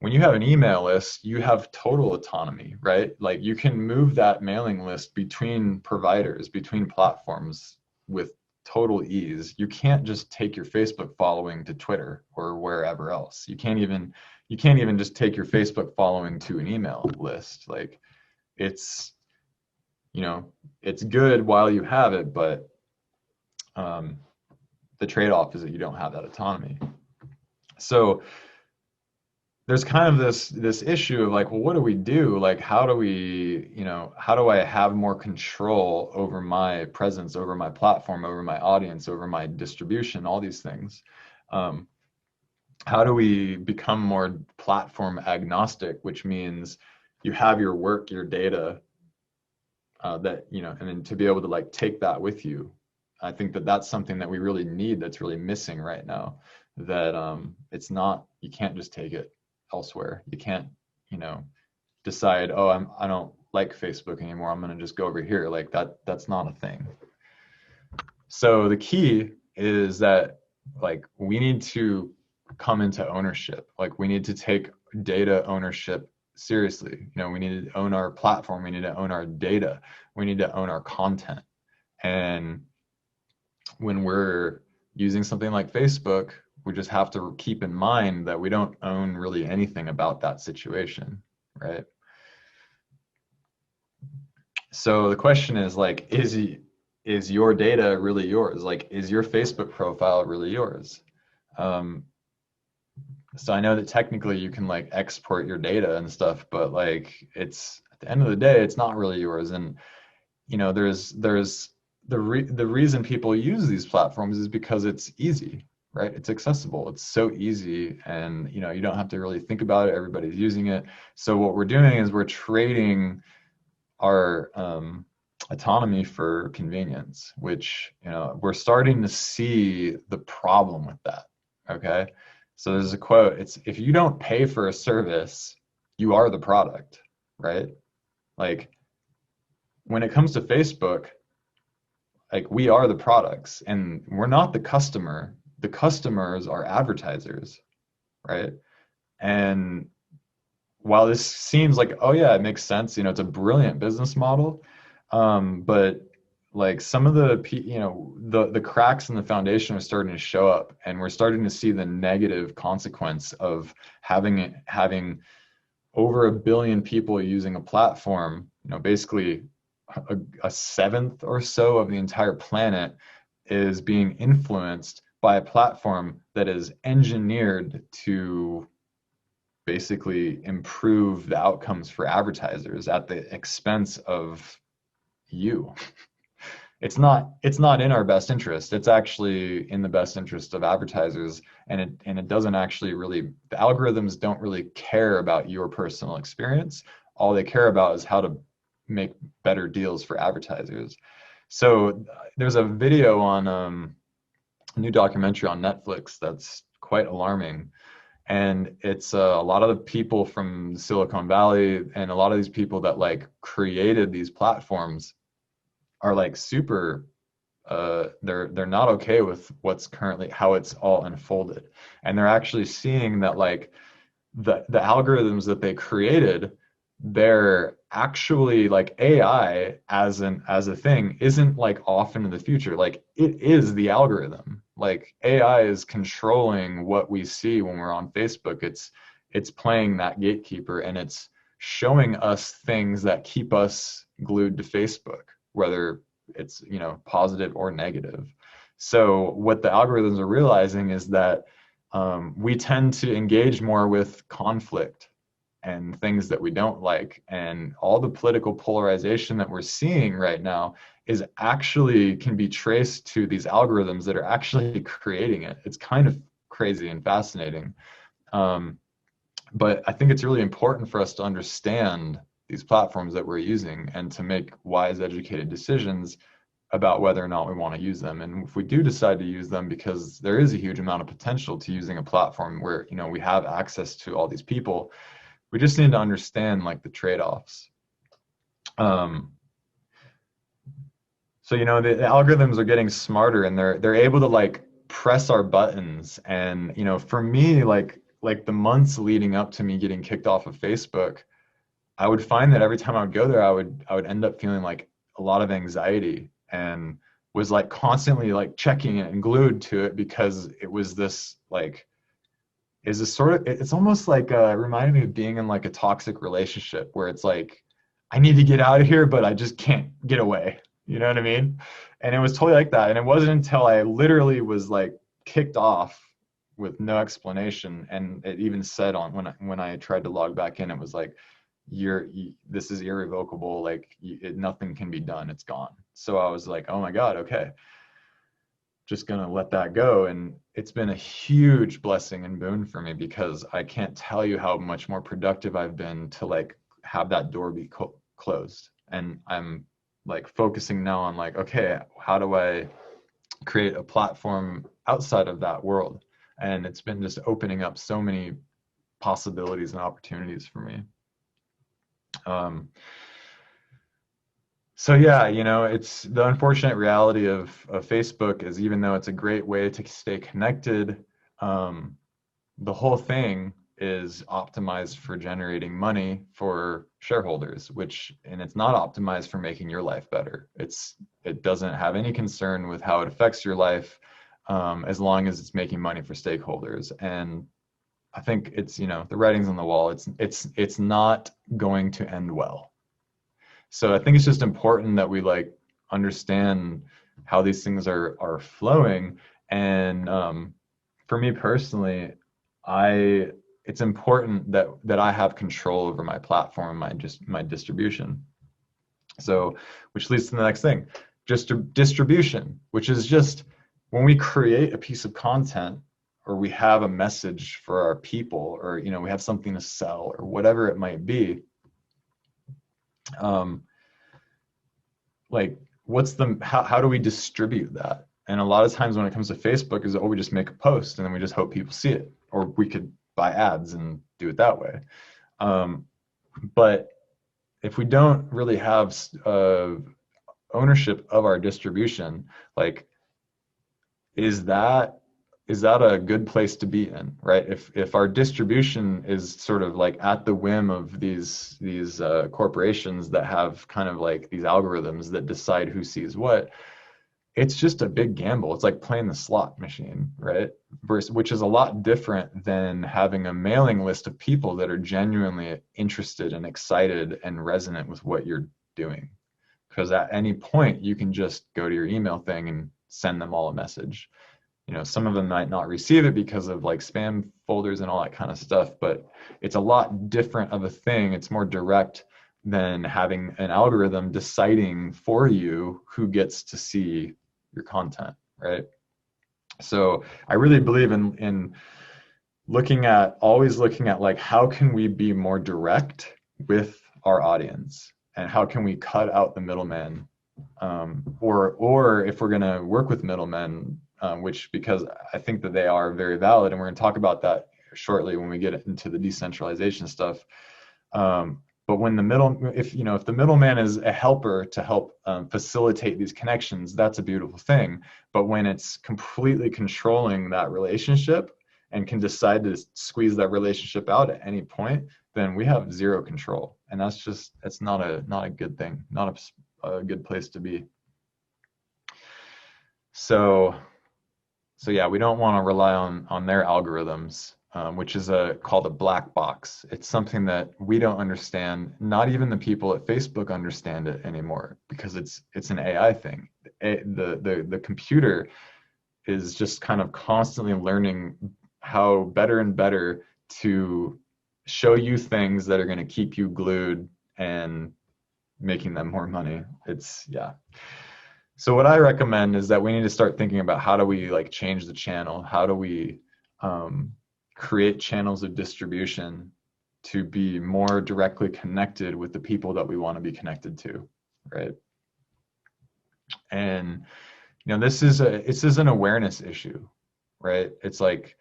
when you have an email list, you have total autonomy, right? Like, you can move that mailing list between providers, between platforms with total ease. You can't just take your Facebook following to Twitter or wherever else. You can't even just take your Facebook following to an email list. Like, it's good while you have it, but the trade-off is that you don't have that autonomy. So there's kind of this issue of, like, well, what do we do? Like, how do I have more control over my presence, over my platform, over my audience, over my distribution, all these things? How do we become more platform agnostic, which means you have your work, your data, and then to be able to, like, take that with you. I think that that's something that we really need, that's really missing right now, that it's not, you can't just take it elsewhere. You can't, decide, oh, I don't like Facebook anymore, I'm going to just go over here. Like, that's not a thing. So the key is that, like, we need to come into ownership. Like, we need to take data ownership seriously. We need to own our platform. We need to own our data. We need to own our content. And when we're using something like Facebook, we just have to keep in mind that we don't own really anything about that situation, right? So the question is, like, is your data really yours? Like, is your Facebook profile really yours? So I know that technically you can, like, export your data and stuff, but, like, it's, at the end of the day, it's not really yours. And there's the reason people use these platforms is because it's easy, right? It's accessible. It's so easy, and you don't have to really think about it. Everybody's using it. So what we're doing is we're trading our autonomy for convenience, which we're starting to see the problem with that. Okay, so there's a quote. It's, if you don't pay for a service, you are the product, right? Like, when it comes to Facebook, like, we are the products, and we're not the customer. The customers are advertisers, right? And while this seems like, oh yeah, it makes sense, it's a brilliant business model, But like some of the cracks in the foundation are starting to show up, and we're starting to see the negative consequence of having over 1 billion people using a platform. Basically a seventh or so of the entire planet is being influenced by a platform that is engineered to basically improve the outcomes for advertisers at the expense of you. It's not in our best interest. It's actually in the best interest of advertisers, and it doesn't actually really, the algorithms don't really care about your personal experience. All they care about is how to make better deals for advertisers. So there's a video on a new documentary on Netflix that's quite alarming, and it's a lot of the people from Silicon Valley and a lot of these people that like created these platforms are like super they're not okay with what's currently how it's all unfolded, and they're actually seeing that like the algorithms that they created, they're actually like AI as a thing isn't like off into the future. Like it is the algorithm. Like AI is controlling what we see when we're on Facebook. It's playing that gatekeeper, and it's showing us things that keep us glued to Facebook, whether it's positive or negative. So what the algorithms are realizing is that we tend to engage more with conflict and things that we don't like, and all the political polarization that we're seeing right now is actually can be traced to these algorithms that are actually creating it. It's kind of crazy and fascinating. But I think it's really important for us to understand these platforms that we're using and to make wise, educated decisions about whether or not we want to use them. And if we do decide to use them, because there is a huge amount of potential to using a platform where we have access to all these people, we just need to understand like the trade-offs. So the algorithms are getting smarter, and they're able to like press our buttons. And for me, like the months leading up to me getting kicked off of Facebook, I would find that every time I would go there, I would end up feeling like a lot of anxiety, and was like constantly like checking it and glued to it, because it was this like is this sort of, it's almost like reminded me of being in like a toxic relationship where it's like I need to get out of here, but I just can't get away. You know what I mean? And it was totally like that. And it wasn't until I literally was like kicked off with no explanation, and it even said on when I tried to log back in, it was like this is irrevocable, like nothing can be done, it's gone. So I was like, oh my god, okay, just gonna let that go. And it's been a huge blessing and boon for me, because I can't tell you how much more productive I've been to like have that door be closed. And I'm like focusing now on like, okay, how do I create a platform outside of that world? And it's been just opening up so many possibilities and opportunities for me. So yeah, it's the unfortunate reality of Facebook is, even though it's a great way to stay connected, the whole thing is optimized for generating money for shareholders, and it's not optimized for making your life better. It doesn't have any concern with how it affects your life, as long as it's making money for stakeholders. And I think it's, the writing's on the wall. It's not going to end well. So I think it's just important that we like understand how these things are flowing. And for me personally, it's important that I have control over my platform, my distribution. So, which leads to the next thing, just distribution, which is just when we create a piece of content, or we have a message for our people, or we have something to sell, or whatever it might be. Like how do we distribute that? And a lot of times when it comes to Facebook is, we just make a post and then we just hope people see it, or we could buy ads and do it that way. But if we don't really have ownership of our distribution, like, is that is that a good place to be in, right? If our distribution is sort of like at the whim of these corporations that have kind of like these algorithms that decide who sees what, it's just a big gamble. It's like playing the slot machine, right? Which is a lot different than having a mailing list of people that are genuinely interested and excited and resonant with what you're doing. Because at any point, you can just go to your email thing and send them all a message. Some of them might not receive it because of like spam folders and all that kind of stuff, but it's a lot different of a thing. It's more direct than having an algorithm deciding for you who gets to see your content, right? So I really believe in always looking at like, how can we be more direct with our audience, and how can we cut out the middleman, or if we're going to work with middlemen, which, because I think that they are very valid, and we're going to talk about that shortly when we get into the decentralization stuff. But when if the middleman is a helper to help facilitate these connections, that's a beautiful thing. But when it's completely controlling that relationship and can decide to squeeze that relationship out at any point, then we have zero control, and it's not a good thing, not a good place to be. So yeah, we don't want to rely on their algorithms, which is called a black box. It's something that we don't understand. Not even the people at Facebook understand it anymore, because it's an AI thing. The computer is just kind of constantly learning how better and better to show you things that are going to keep you glued and making them more money. Yeah. So what I recommend is that we need to start thinking about, how do we like change the channel? How do we create channels of distribution to be more directly connected with the people that we want to be connected to, right? And this is an awareness issue, right? It's like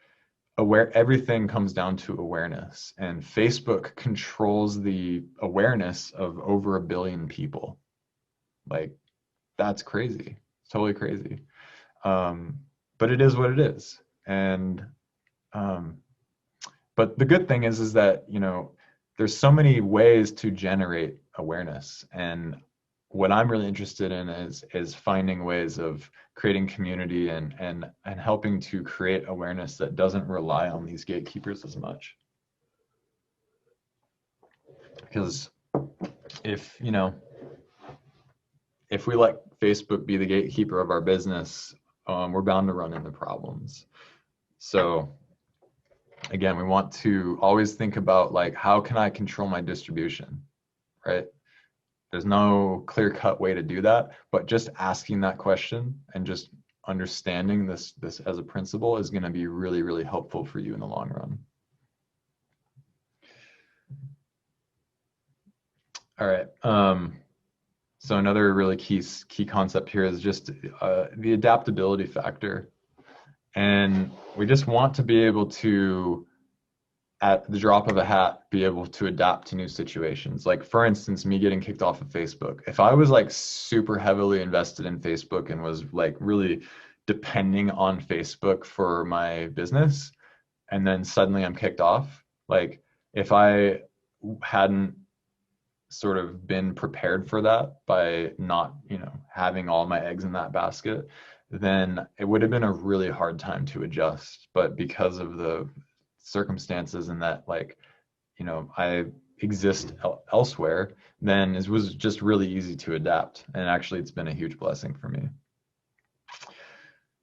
everything comes down to awareness, and Facebook controls the awareness of over 1 billion people. Like, that's crazy. It's totally crazy. But it is what it is. And but the good thing is that there's so many ways to generate awareness, and what I'm really interested in is finding ways of creating community and helping to create awareness that doesn't rely on these gatekeepers as much. Because if we let Facebook be the gatekeeper of our business, we're bound to run into problems. So again, we want to always think about like, how can I control my distribution, right? There's no clear-cut way to do that, but just asking that question and just understanding this as a principle is going to be really, really helpful for you in the long run. All right. So another really key concept here is just the adaptability factor. And we just want to be able to, at the drop of a hat, be able to adapt to new situations. Like, for instance, me getting kicked off of Facebook. If I was like super heavily invested in Facebook and was like really depending on Facebook for my business, and then suddenly I'm kicked off, like if I hadn't sort of been prepared for that by not, having all my eggs in that basket, then it would have been a really hard time to adjust. But because of the circumstances and that, like, I exist elsewhere, then it was just really easy to adapt. And actually, it's been a huge blessing for me.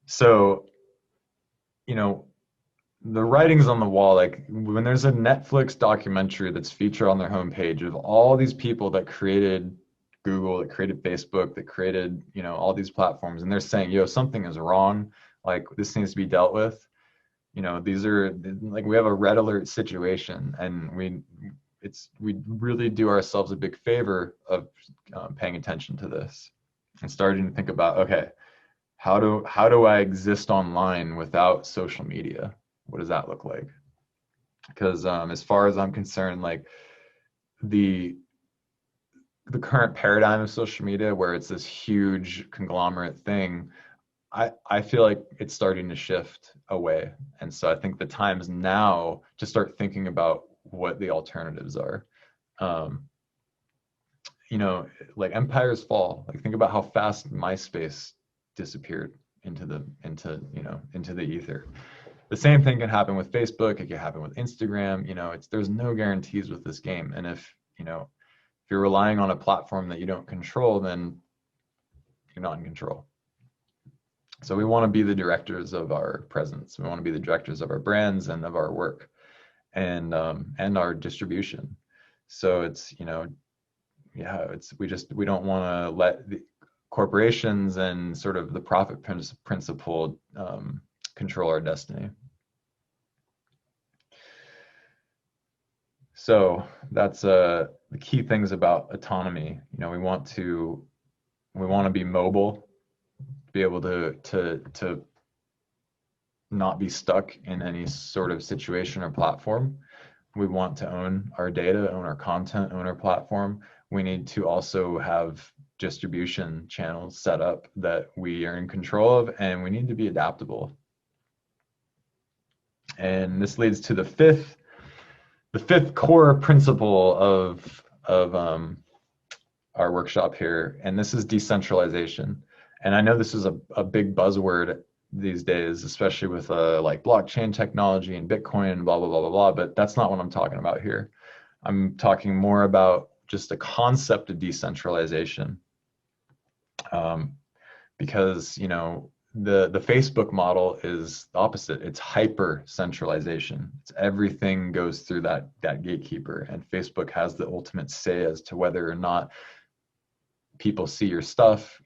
So, the writing's on the wall. Like, when there's a Netflix documentary that's featured on their homepage of all these people that created Google, that created Facebook, that created, all these platforms, and they're saying, yo, something is wrong, like this needs to be dealt with. These are like, we have a red alert situation, and we really do ourselves a big favor of paying attention to this and starting to think about, okay, how do I exist online without social media? What does that look like? Because as far as I'm concerned, like the current paradigm of social media, where it's this huge conglomerate thing, I feel like it's starting to shift away. And so I think the time is now to start thinking about what the alternatives are. Um, you know, like empires fall. Like think about how fast MySpace disappeared into the ether. The same thing can happen with Facebook. It can happen with Instagram. You know, there's no guarantees with this game. And if you're relying on a platform that you don't control, then you're not in control. So we want to be the directors of our presence. We want to be the directors of our brands and of our work, and our distribution. So it's we don't want to let the corporations and sort of the profit principle control our destiny. So that's the key things about autonomy. We want to be mobile, be able to not be stuck in any sort of situation or platform. We want to own our data, own our content, own our platform. We need to also have distribution channels set up that we are in control of, and we need to be adaptable. And this leads to the fifth core principle of our workshop here, and this is decentralization. And I know this is a big buzzword these days, especially with like blockchain technology and Bitcoin and blah, blah, blah, blah, blah, but that's not what I'm talking about here. I'm talking more about just the concept of decentralization. Because, the Facebook model is the opposite. It's hyper centralization. It's everything goes through that gatekeeper, and Facebook has the ultimate say as to whether or not people see your stuff.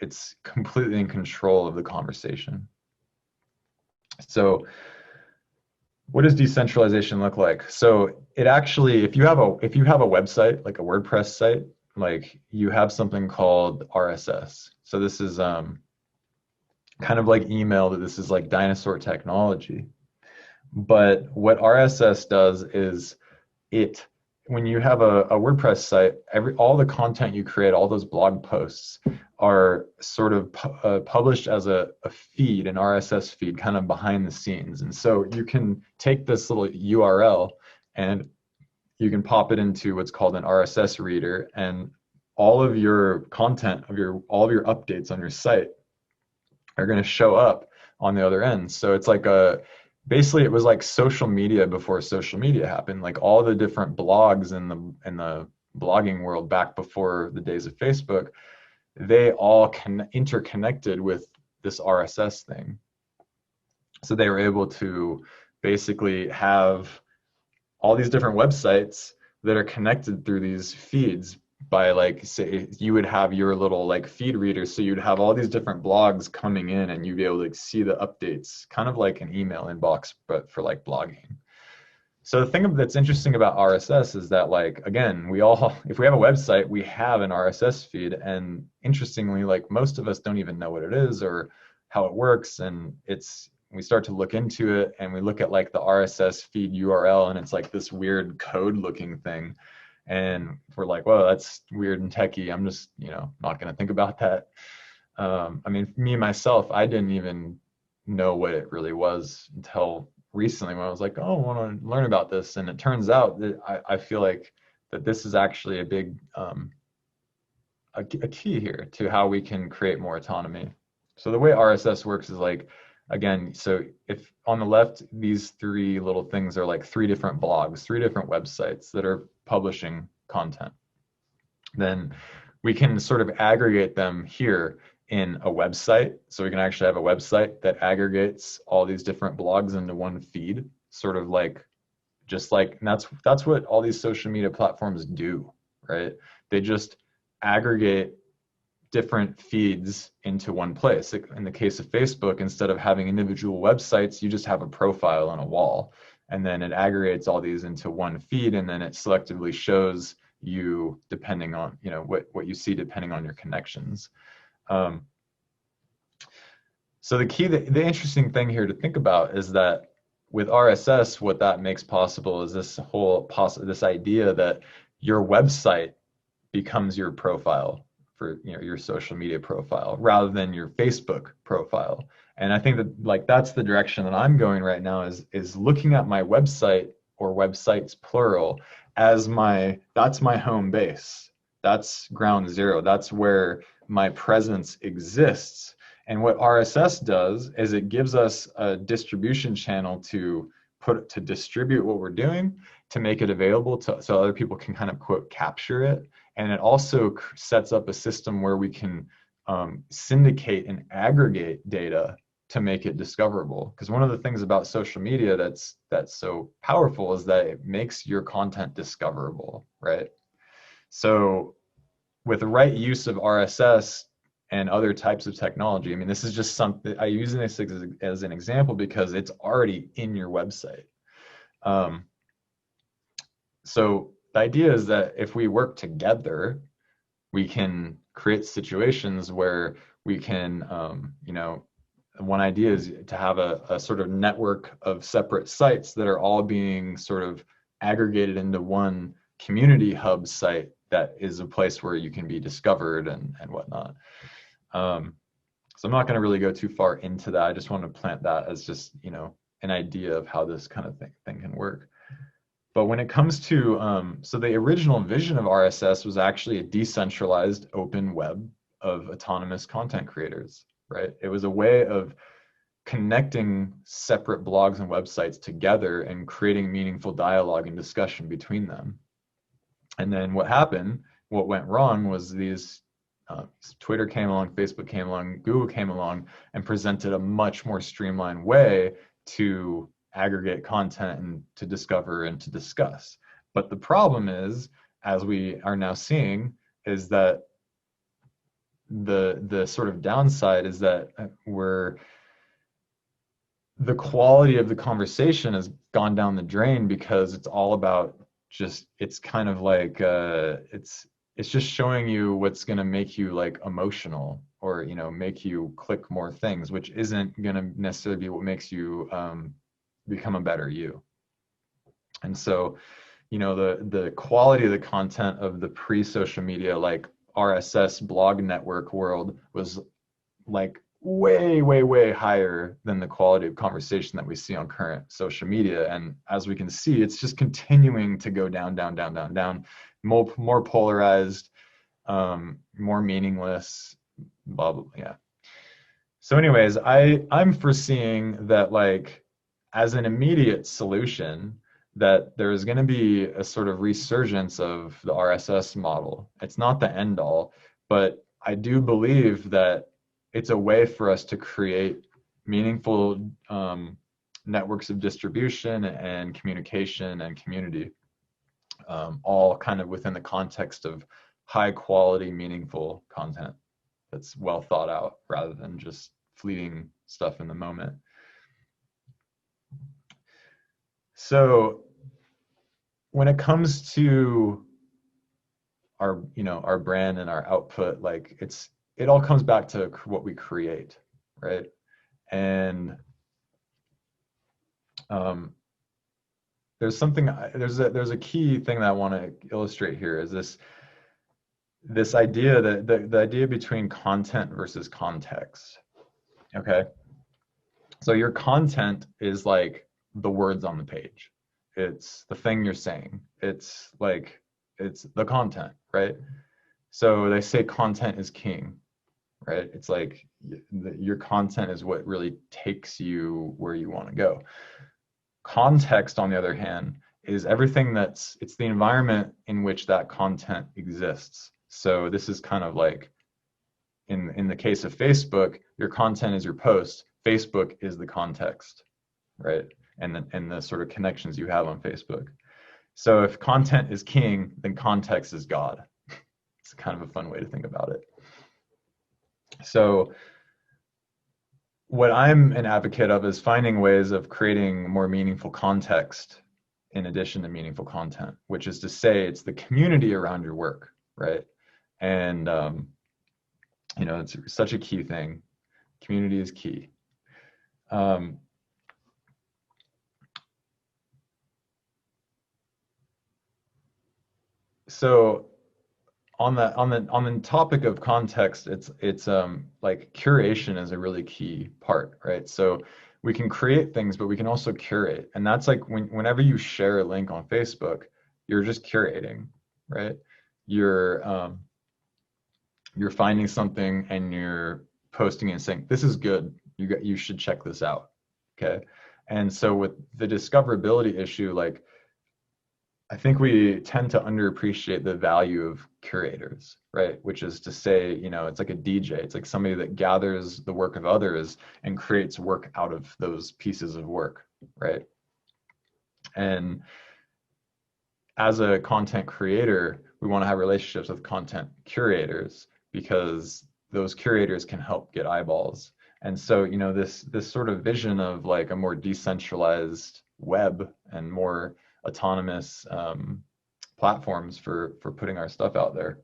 It's completely in control of the conversation. So what does decentralization look like? So it actually, if you have a website, like a WordPress site, like you have something called RSS. So this is kind of like email, that this is like dinosaur technology. But what RSS does is when you have a WordPress site, all the content you create, all those blog posts are sort of published as a feed, an RSS feed, kind of behind the scenes. And so you can take this little URL and you can pop it into what's called an RSS reader, and all of your content all of your updates on your site are going to show up on the other end. So it's like basically it was like social media before social media happened. Like all the different blogs in the blogging world back before the days of Facebook, they all interconnected with this RSS thing. So they were able to basically have all these different websites that are connected through these feeds by, like, say you would have your little like feed reader, so you'd have all these different blogs coming in and you'd be able to see the updates, kind of like an email inbox but for like blogging. So the thing that's interesting about RSS is that, like, again, if we have a website, we have an RSS feed, and interestingly, like, most of us don't even know what it is or how it works, and we start to look into it and we look at like the RSS feed URL, and it's like this weird code looking thing. And we're like, well, that's weird and techie. I'm just, not going to think about that. I mean, me, myself, I didn't even know what it really was until recently, when I was like, oh, I want to learn about this. And it turns out that I feel like that this is actually a big, a key here to how we can create more autonomy. So the way RSS works is like, again, so if on the left, these three little things are like three different blogs, three different websites that are publishing content, then we can sort of aggregate them here in a website. So we can actually have a website that aggregates all these different blogs into one feed, sort of like, and that's what all these social media platforms do, right? They just aggregate different feeds into one place. In the case of Facebook, instead of having individual websites, you just have a profile on a wall, and then it aggregates all these into one feed, and then it selectively shows you depending on what you see depending on your connections. So the interesting thing here to think about is that with RSS, what that makes possible is this idea that your website becomes your profile. for your social media profile rather than your Facebook profile. And I think that like that's the direction that I'm going right now is looking at my website or websites plural as that's my home base. That's ground zero. That's where my presence exists. And what RSS does is it gives us a distribution channel to distribute what we're doing, to make it available so other people can kind of quote capture it. And it also sets up a system where we can syndicate and aggregate data to make it discoverable. Because one of the things about social media that's so powerful is that it makes your content discoverable, right? So with the right use of RSS and other types of technology, I mean, this is just something I use this as an example because it's already in your website. So the idea is that if we work together, we can create situations where we can, one idea is to have a sort of network of separate sites that are all being sort of aggregated into one community hub site that is a place where you can be discovered and whatnot. So I'm not going to really go too far into that. I just want to plant that as just, an idea of how this kind of thing can work. But when it comes to, so the original vision of RSS was actually a decentralized open web of autonomous content creators, right? It was a way of connecting separate blogs and websites together and creating meaningful dialogue and discussion between them. And then what went wrong was these Twitter came along, Facebook came along, Google came along and presented a much more streamlined way to aggregate content and to discover and to discuss. But the problem is, as we are now seeing, is that the sort of downside is that the quality of the conversation has gone down the drain because it's all about it's kind of like it's just showing you what's going to make you like emotional or make you click more things, which isn't going to necessarily be what makes you become a better you. And so the quality of the content of the pre-social media like RSS blog network world was like way higher than the quality of conversation that we see on current social media. And as we can see, it's just continuing to go down, more polarized, more meaningless, blah blah. Yeah. So anyways, I'm foreseeing that like as an immediate solution that there is going to be a sort of resurgence of the RSS model. It's not the end all, but I do believe that it's a way for us to create meaningful networks of distribution and communication and community, all kind of within the context of high quality, meaningful content that's well thought out rather than just fleeting stuff in the moment. So when it comes to our brand and our output, like it all comes back to what we create, right? And there's a key thing that I want to illustrate here is this idea that the idea between content versus context. Okay, so your content is like the words on the page. It's the thing you're saying. It's the content, right? So they say content is king, right? It's like your content is what really takes you where you want to go. Context, on the other hand, is everything it's the environment in which that content exists. So this is kind of like in the case of Facebook, your content is your post. Facebook is the context, right? And the sort of connections you have on Facebook. So if content is king, then context is God. It's kind of a fun way to think about it. So what I'm an advocate of is finding ways of creating more meaningful context in addition to meaningful content, which is to say it's the community around your work, right? And, it's such a key thing. Community is key. So on the topic of context, it's like curation is a really key part, right? So we can create things, but we can also curate. And that's like whenever you share a link on Facebook, you're just curating, right? You're you're finding something and you're posting and saying, this is good. You should check this out. Okay. And so with the discoverability issue, like I think we tend to underappreciate the value of curators, right? Which is to say, it's like a DJ. It's like somebody that gathers the work of others and creates work out of those pieces of work, right? And as a content creator, we want to have relationships with content curators because those curators can help get eyeballs. And so, this sort of vision of like a more decentralized web and more autonomous platforms for putting our stuff out there.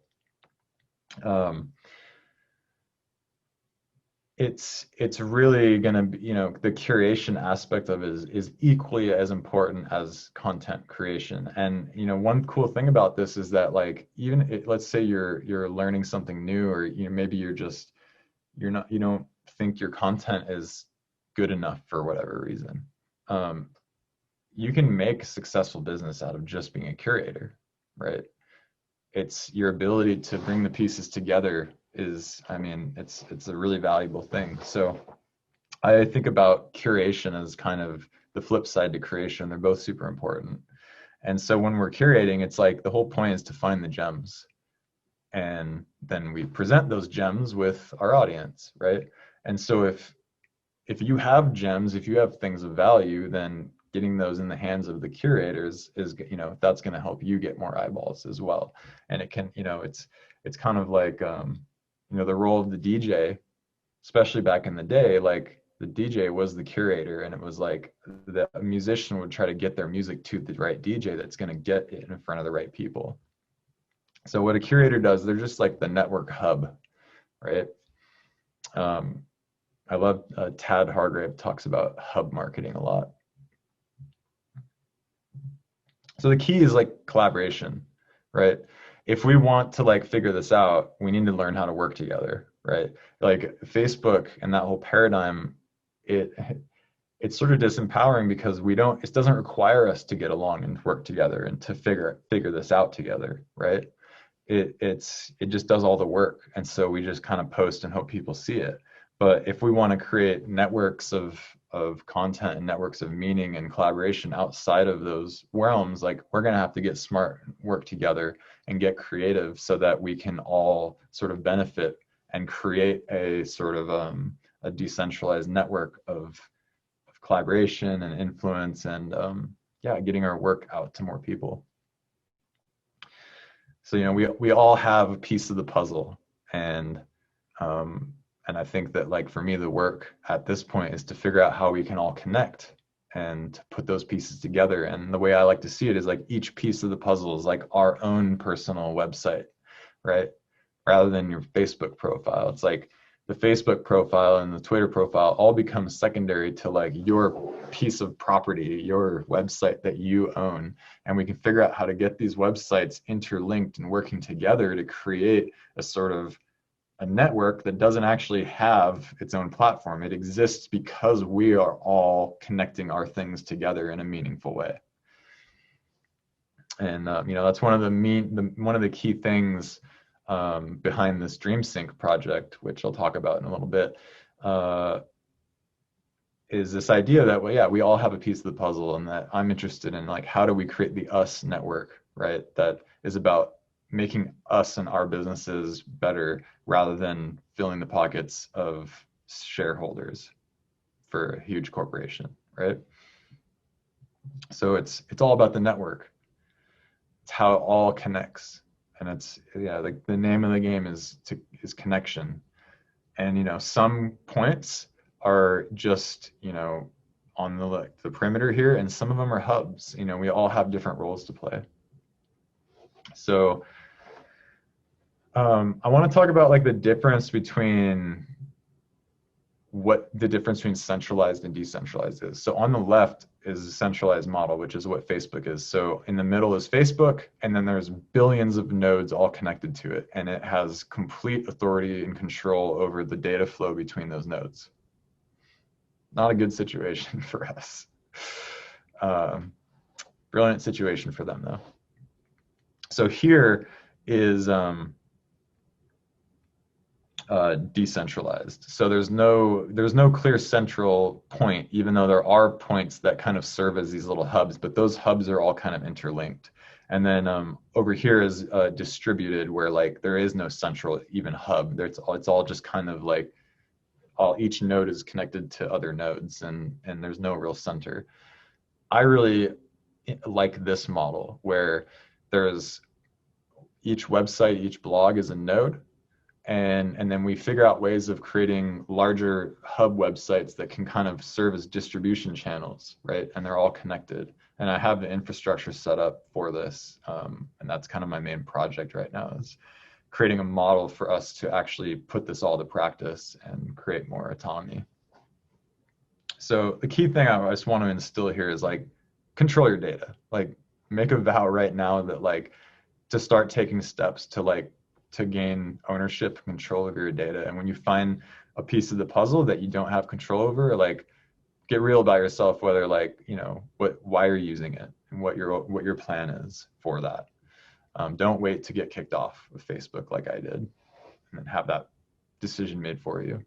It's really going to be, the curation aspect of it is equally as important as content creation. And one cool thing about this is that like let's say you're learning something new, or maybe you don't think your content is good enough for whatever reason. You can make a successful business out of just being a curator, right? It's your ability to bring the pieces together it's a really valuable thing. So I think about curation as kind of the flip side to creation. They're both super important. And so when we're curating, it's like the whole point is to find the gems. And then we present those gems with our audience, right? And so if you have gems, if you have things of value, then getting those in the hands of the curators is, that's going to help you get more eyeballs as well. And it can, it's kind of like, the role of the DJ, especially back in the day, like the DJ was the curator, and it was like the musician would try to get their music to the right DJ that's going to get it in front of the right people. So what a curator does, they're just like the network hub, right? I love Tad Hargrave talks about hub marketing a lot. So the key is like collaboration, right? If we want to like figure this out, we need to learn how to work together, right? Like Facebook and that whole paradigm, it's sort of disempowering because it doesn't require us to get along and work together and to figure this out together, right? It just does all the work. And so we just kind of post and hope people see it. But if we want to create networks of content and networks of meaning and collaboration outside of those realms, like we're going to have to get smart, work together, and get creative so that we can all sort of benefit and create a sort of a decentralized network of collaboration and influence and getting our work out to more people. So we all have a piece of the puzzle, and I think that like for me the work at this point is to figure out how we can all connect and put those pieces together. And the way I like to see it is like each piece of the puzzle is like our own personal website, right? Rather than your Facebook profile. It's like the Facebook profile and the Twitter profile all become secondary to like your piece of property, your website that you own. And we can figure out how to get these websites interlinked and working together to create a sort of a network that doesn't actually have its own platform. It exists because we are all connecting our things together in a meaningful way. And that's one of the key things behind this DreamSync project, which I'll talk about in a little bit, is this idea that we all have a piece of the puzzle, and that I'm interested in like how do we create the us network, right? That is about making us and our businesses better rather than filling the pockets of shareholders for a huge corporation, right? So it's all about the network. It's how it all connects, and it's like the name of the game is connection. And some points are just on the perimeter here, and some of them are hubs. We all have different roles to play. So I want to talk about like the difference between what the difference between centralized and decentralized is. So on the left is a centralized model, which is what Facebook is. So in the middle is Facebook, and then there's billions of nodes all connected to it, and it has complete authority and control over the data flow between those nodes. Not a good situation for us. Brilliant situation for them, though. So here is decentralized. So there's no clear central point, even though there are points that kind of serve as these little hubs, but those hubs are all kind of interlinked. And then over here is distributed, where like there is no central even hub. It's all just kind of like each node is connected to other nodes, and there's no real center. I really like this model where there's each website, each blog is a node. And then we figure out ways of creating larger hub websites that can kind of serve as distribution channels, right? And they're all connected. And I have the infrastructure set up for this. And that's kind of my main project right now, is creating a model for us to actually put this all to practice and create more autonomy. So the key thing I just want to instill here is like, control your data. Like, make a vow right now that like, to start taking steps to gain ownership and control of your data. And when you find a piece of the puzzle that you don't have control over, like, get real about yourself, whether like, why you're using it and what your plan is for that. Don't wait to get kicked off of Facebook like I did, and then have that decision made for you.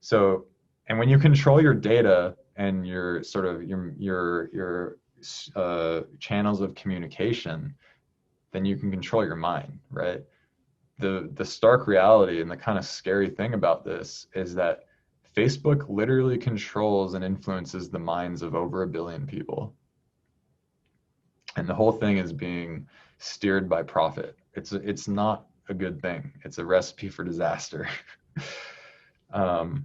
So, and when you control your data and your sort of your channels of communication, then you can control your mind, right? The stark reality and the kind of scary thing about this is that Facebook literally controls and influences the minds of over 1 billion people. And the whole thing is being steered by profit. It's not a good thing. It's a recipe for disaster. And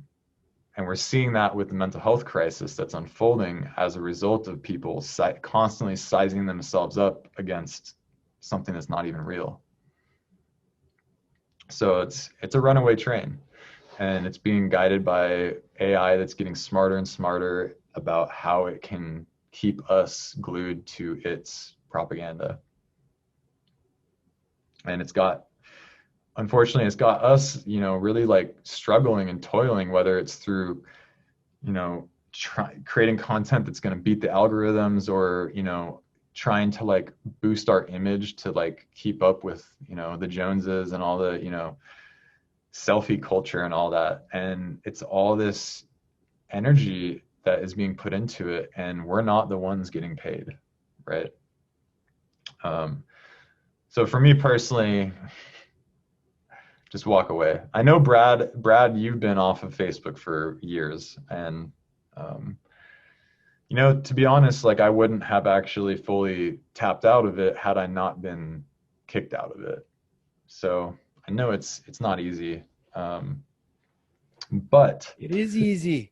we're seeing that with the mental health crisis that's unfolding as a result of people constantly sizing themselves up against something that's not even real. So it's a runaway train, and it's being guided by AI that's getting smarter and smarter about how it can keep us glued to its propaganda. And unfortunately, it's got us, really like struggling and toiling, whether it's through, creating content that's going to beat the algorithms, or, trying to like boost our image to like keep up with, the Joneses and all the, selfie culture and all that. And it's all this energy that is being put into it, and we're not the ones getting paid, right? So for me personally, just walk away. I know Brad, you've been off of Facebook for years, and to be honest, like I wouldn't have actually fully tapped out of it had I not been kicked out of it. So I know it's not easy, but it is easy.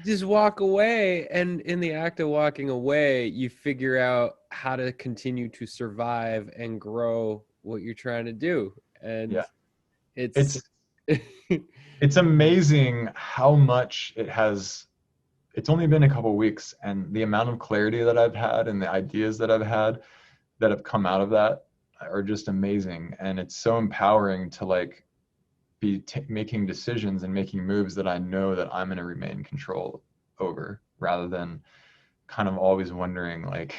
Just walk away, and in the act of walking away, you figure out how to continue to survive and grow what you're trying to do. And yeah, it's it's amazing how much it has. It's only been a couple of weeks, and the amount of clarity that I've had and the ideas that I've had that have come out of that are just amazing. And it's so empowering to like be making decisions and making moves that I know that I'm going to remain in control over, rather than kind of always wondering like,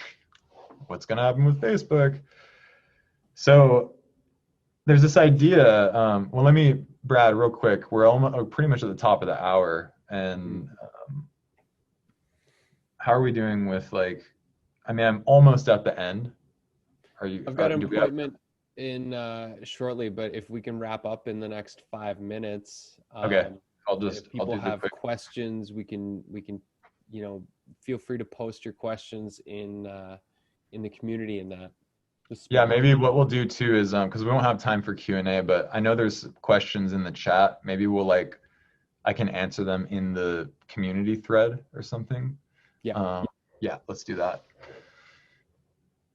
what's going to happen with Facebook? So there's this idea. Well, Brad, real quick, we're almost pretty much at the top of the hour, and how are we doing with like, I'm almost at the end. Are you? I've got an appointment in shortly, but if we can wrap up in the next 5 minutes. Okay. If people have questions, we can, feel free to post your questions in the community in that. Yeah, maybe what we'll do too is, because we won't have time for Q&A, but I know there's questions in the chat. Maybe I can answer them in the community thread or something. Yeah. Yeah, let's do that.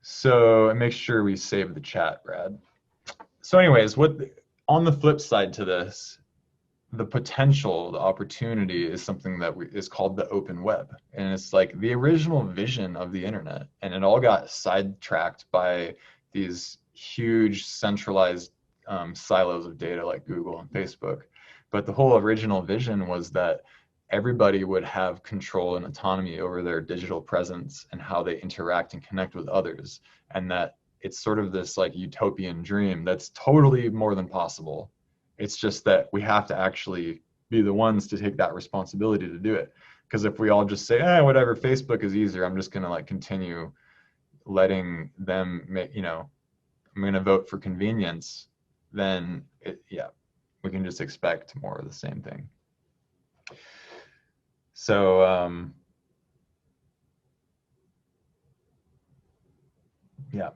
So make sure we save the chat, Brad. So anyways, on the flip side to this, the potential, the opportunity is something that is called the open web. And it's like the original vision of the internet. And it all got sidetracked by these huge centralized silos of data like Google and Facebook. But the whole original vision was that everybody would have control and autonomy over their digital presence and how they interact and connect with others. And that it's sort of this like utopian dream that's totally more than possible. It's just that we have to actually be the ones to take that responsibility to do it. Because if we all just say, whatever, Facebook is easier, I'm just going to like continue letting them make, I'm going to vote for convenience, then we can just expect more of the same thing. So,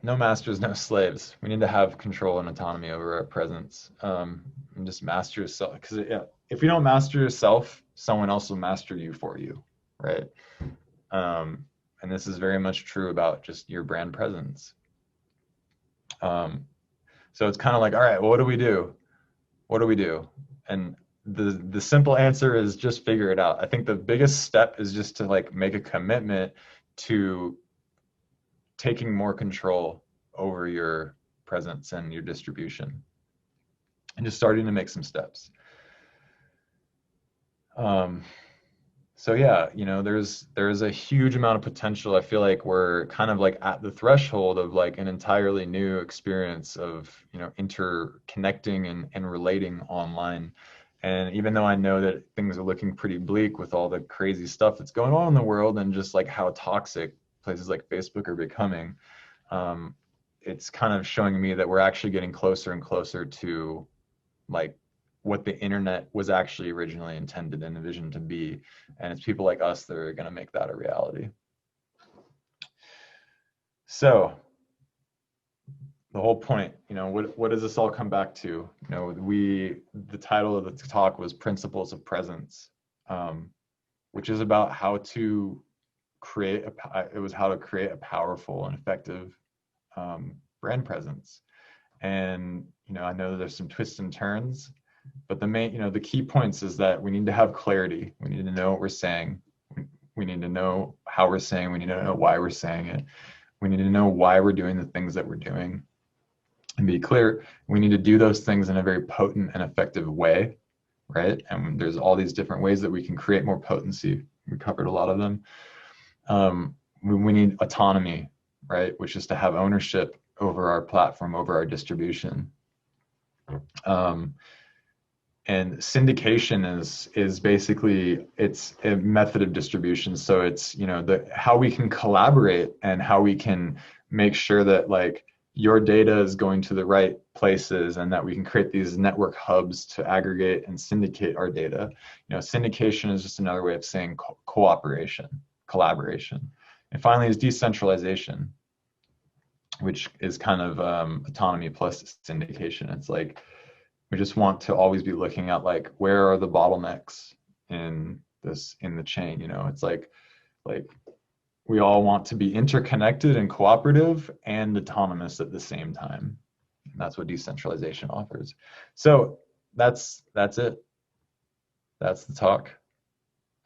no masters, no slaves. We need to have control and autonomy over our presence, and just master yourself. Because if you don't master yourself, someone else will master you for you, right? And this is very much true about just your brand presence. So it's kind of like, all right, well, what do we do? What do we do? And the simple answer is just figure it out. I think the biggest step is just to like make a commitment to taking more control over your presence and your distribution, and just starting to make some steps. So yeah, there's a huge amount of potential. I feel like we're kind of like at the threshold of like an entirely new experience of, interconnecting and relating online. And even though I know that things are looking pretty bleak with all the crazy stuff that's going on in the world and just like how toxic places like Facebook are becoming, it's kind of showing me that we're actually getting closer and closer to like what the internet was actually originally intended and envisioned to be. And it's people like us that are going to make that a reality. So the whole point, what does this all come back to? The title of the talk was Principles of Presence, which is about how to create a powerful and effective brand presence. And, I know that there's some twists and turns, but the key points is that we need to have clarity. We need to know what we're saying. We need to know how we're saying. We need to know why we're saying it. We need to know why we're doing the things that we're doing. And be clear, we need to do those things in a very potent and effective way, right? And there's all these different ways that we can create more potency. We covered a lot of them. We need autonomy, right? Which is to have ownership over our platform, over our distribution. And syndication is basically, it's a method of distribution. So it's, how we can collaborate and how we can make sure that like your data is going to the right places and that we can create these network hubs to aggregate and syndicate our data. Syndication is just another way of saying cooperation, collaboration. And finally is decentralization, which is kind of autonomy plus syndication. It's like, we just want to always be looking at like, where are the bottlenecks in the chain? It's like we all want to be interconnected and cooperative and autonomous at the same time. And that's what decentralization offers. So that's it. That's the talk.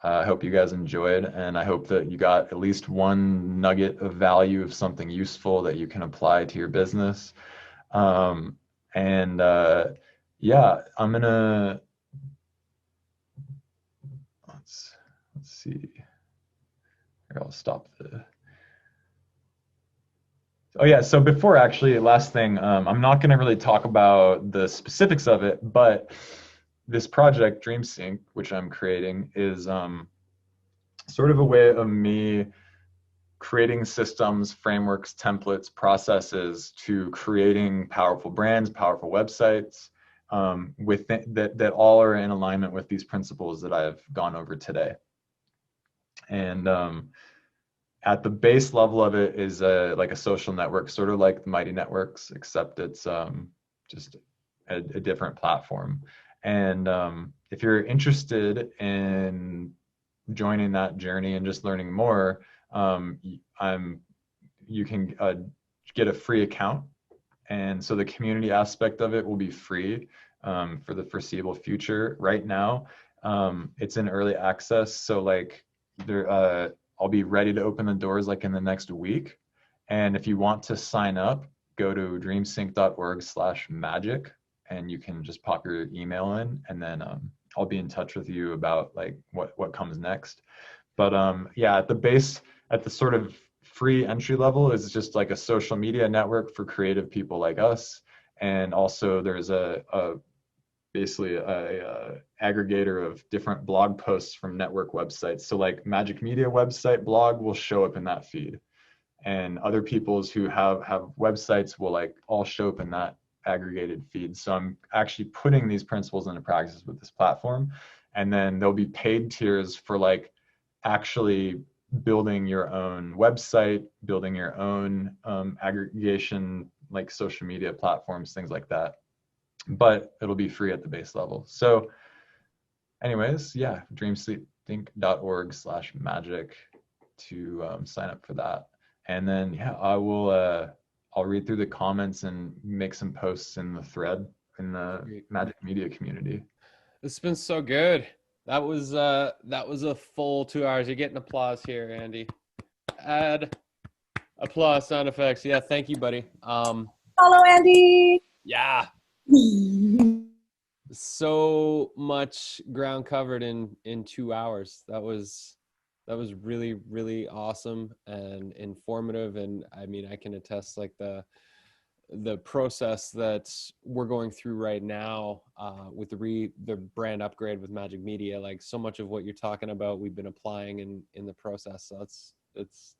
I hope you guys enjoyed, and I hope that you got at least one nugget of value of something useful that you can apply to your business. Yeah, I'm gonna, let's see. Here, I'll stop oh yeah, so before actually, last thing, I'm not gonna really talk about the specifics of it, but this project, DreamSync, which I'm creating, is sort of a way of me creating systems, frameworks, templates, processes to creating powerful brands, powerful websites, that all are in alignment with these principles that I've gone over today. And at the base level of it is like a social network, sort of like the Mighty Networks, except it's just a different platform. And if you're interested in joining that journey and just learning more, you can get a free account And so the community aspect of it will be free for the foreseeable future. Right now, it's in early access. So like I'll be ready to open the doors like in the next week. And if you want to sign up, go to dreamsync.org/magic and you can just pop your email in, and then I'll be in touch with you about like what comes next. But yeah, at the base, at the sort of free entry level is just like a social media network for creative people like us. And also there's basically a aggregator of different blog posts from network websites. So like Magic Media website blog will show up in that feed, and other people's who have websites will like all show up in that aggregated feed. So I'm actually putting these principles into practice with this platform. And then there'll be paid tiers for like actually building your own website, building your own aggregation, like social media platforms, things like that. But it'll be free at the base level. So anyways, yeah, dreamsync.org/magic to sign up for that. And then, yeah, I'll read through the comments and make some posts in the thread in the Great. Magic Media community. It's been so good. That was a full 2 hours. You're getting applause here, Andy. Add applause sound effects. Yeah, thank you, buddy. Follow Andy. Yeah. So much ground covered in 2 hours. That was really, really awesome and informative. And I mean, I can attest like the process that we're going through right now with the brand upgrade with Magic Media. Like so much of what you're talking about, we've been applying in the process. So it's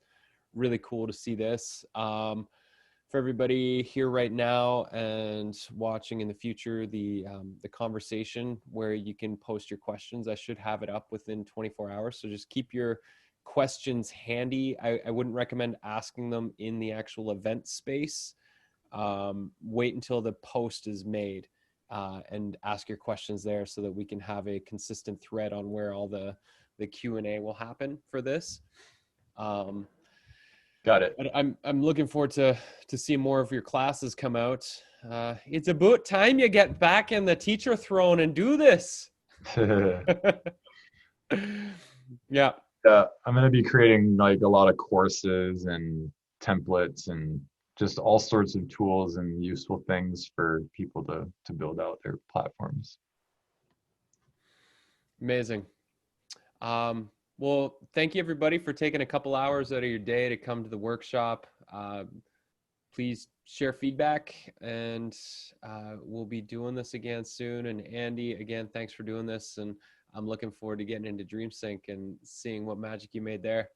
really cool to see this. For everybody here right now and watching in the future, the conversation where you can post your questions, I should have it up within 24 hours. So just keep your questions handy. I wouldn't recommend asking them in the actual event space. Wait until the post is made and ask your questions there so that we can have a consistent thread on where all the Q&A will happen for this. Got it. But I'm looking forward to see more of your classes come out. It's about time you get back in the teacher throne and do this. Yeah. Yeah, I'm going to be creating like a lot of courses and templates and just all sorts of tools and useful things for people to build out their platforms. Amazing. Well, thank you everybody for taking a couple hours out of your day to come to the workshop. Please share feedback, and we'll be doing this again soon. And Andy, again, thanks for doing this. And I'm looking forward to getting into DreamSync and seeing what magic you made there.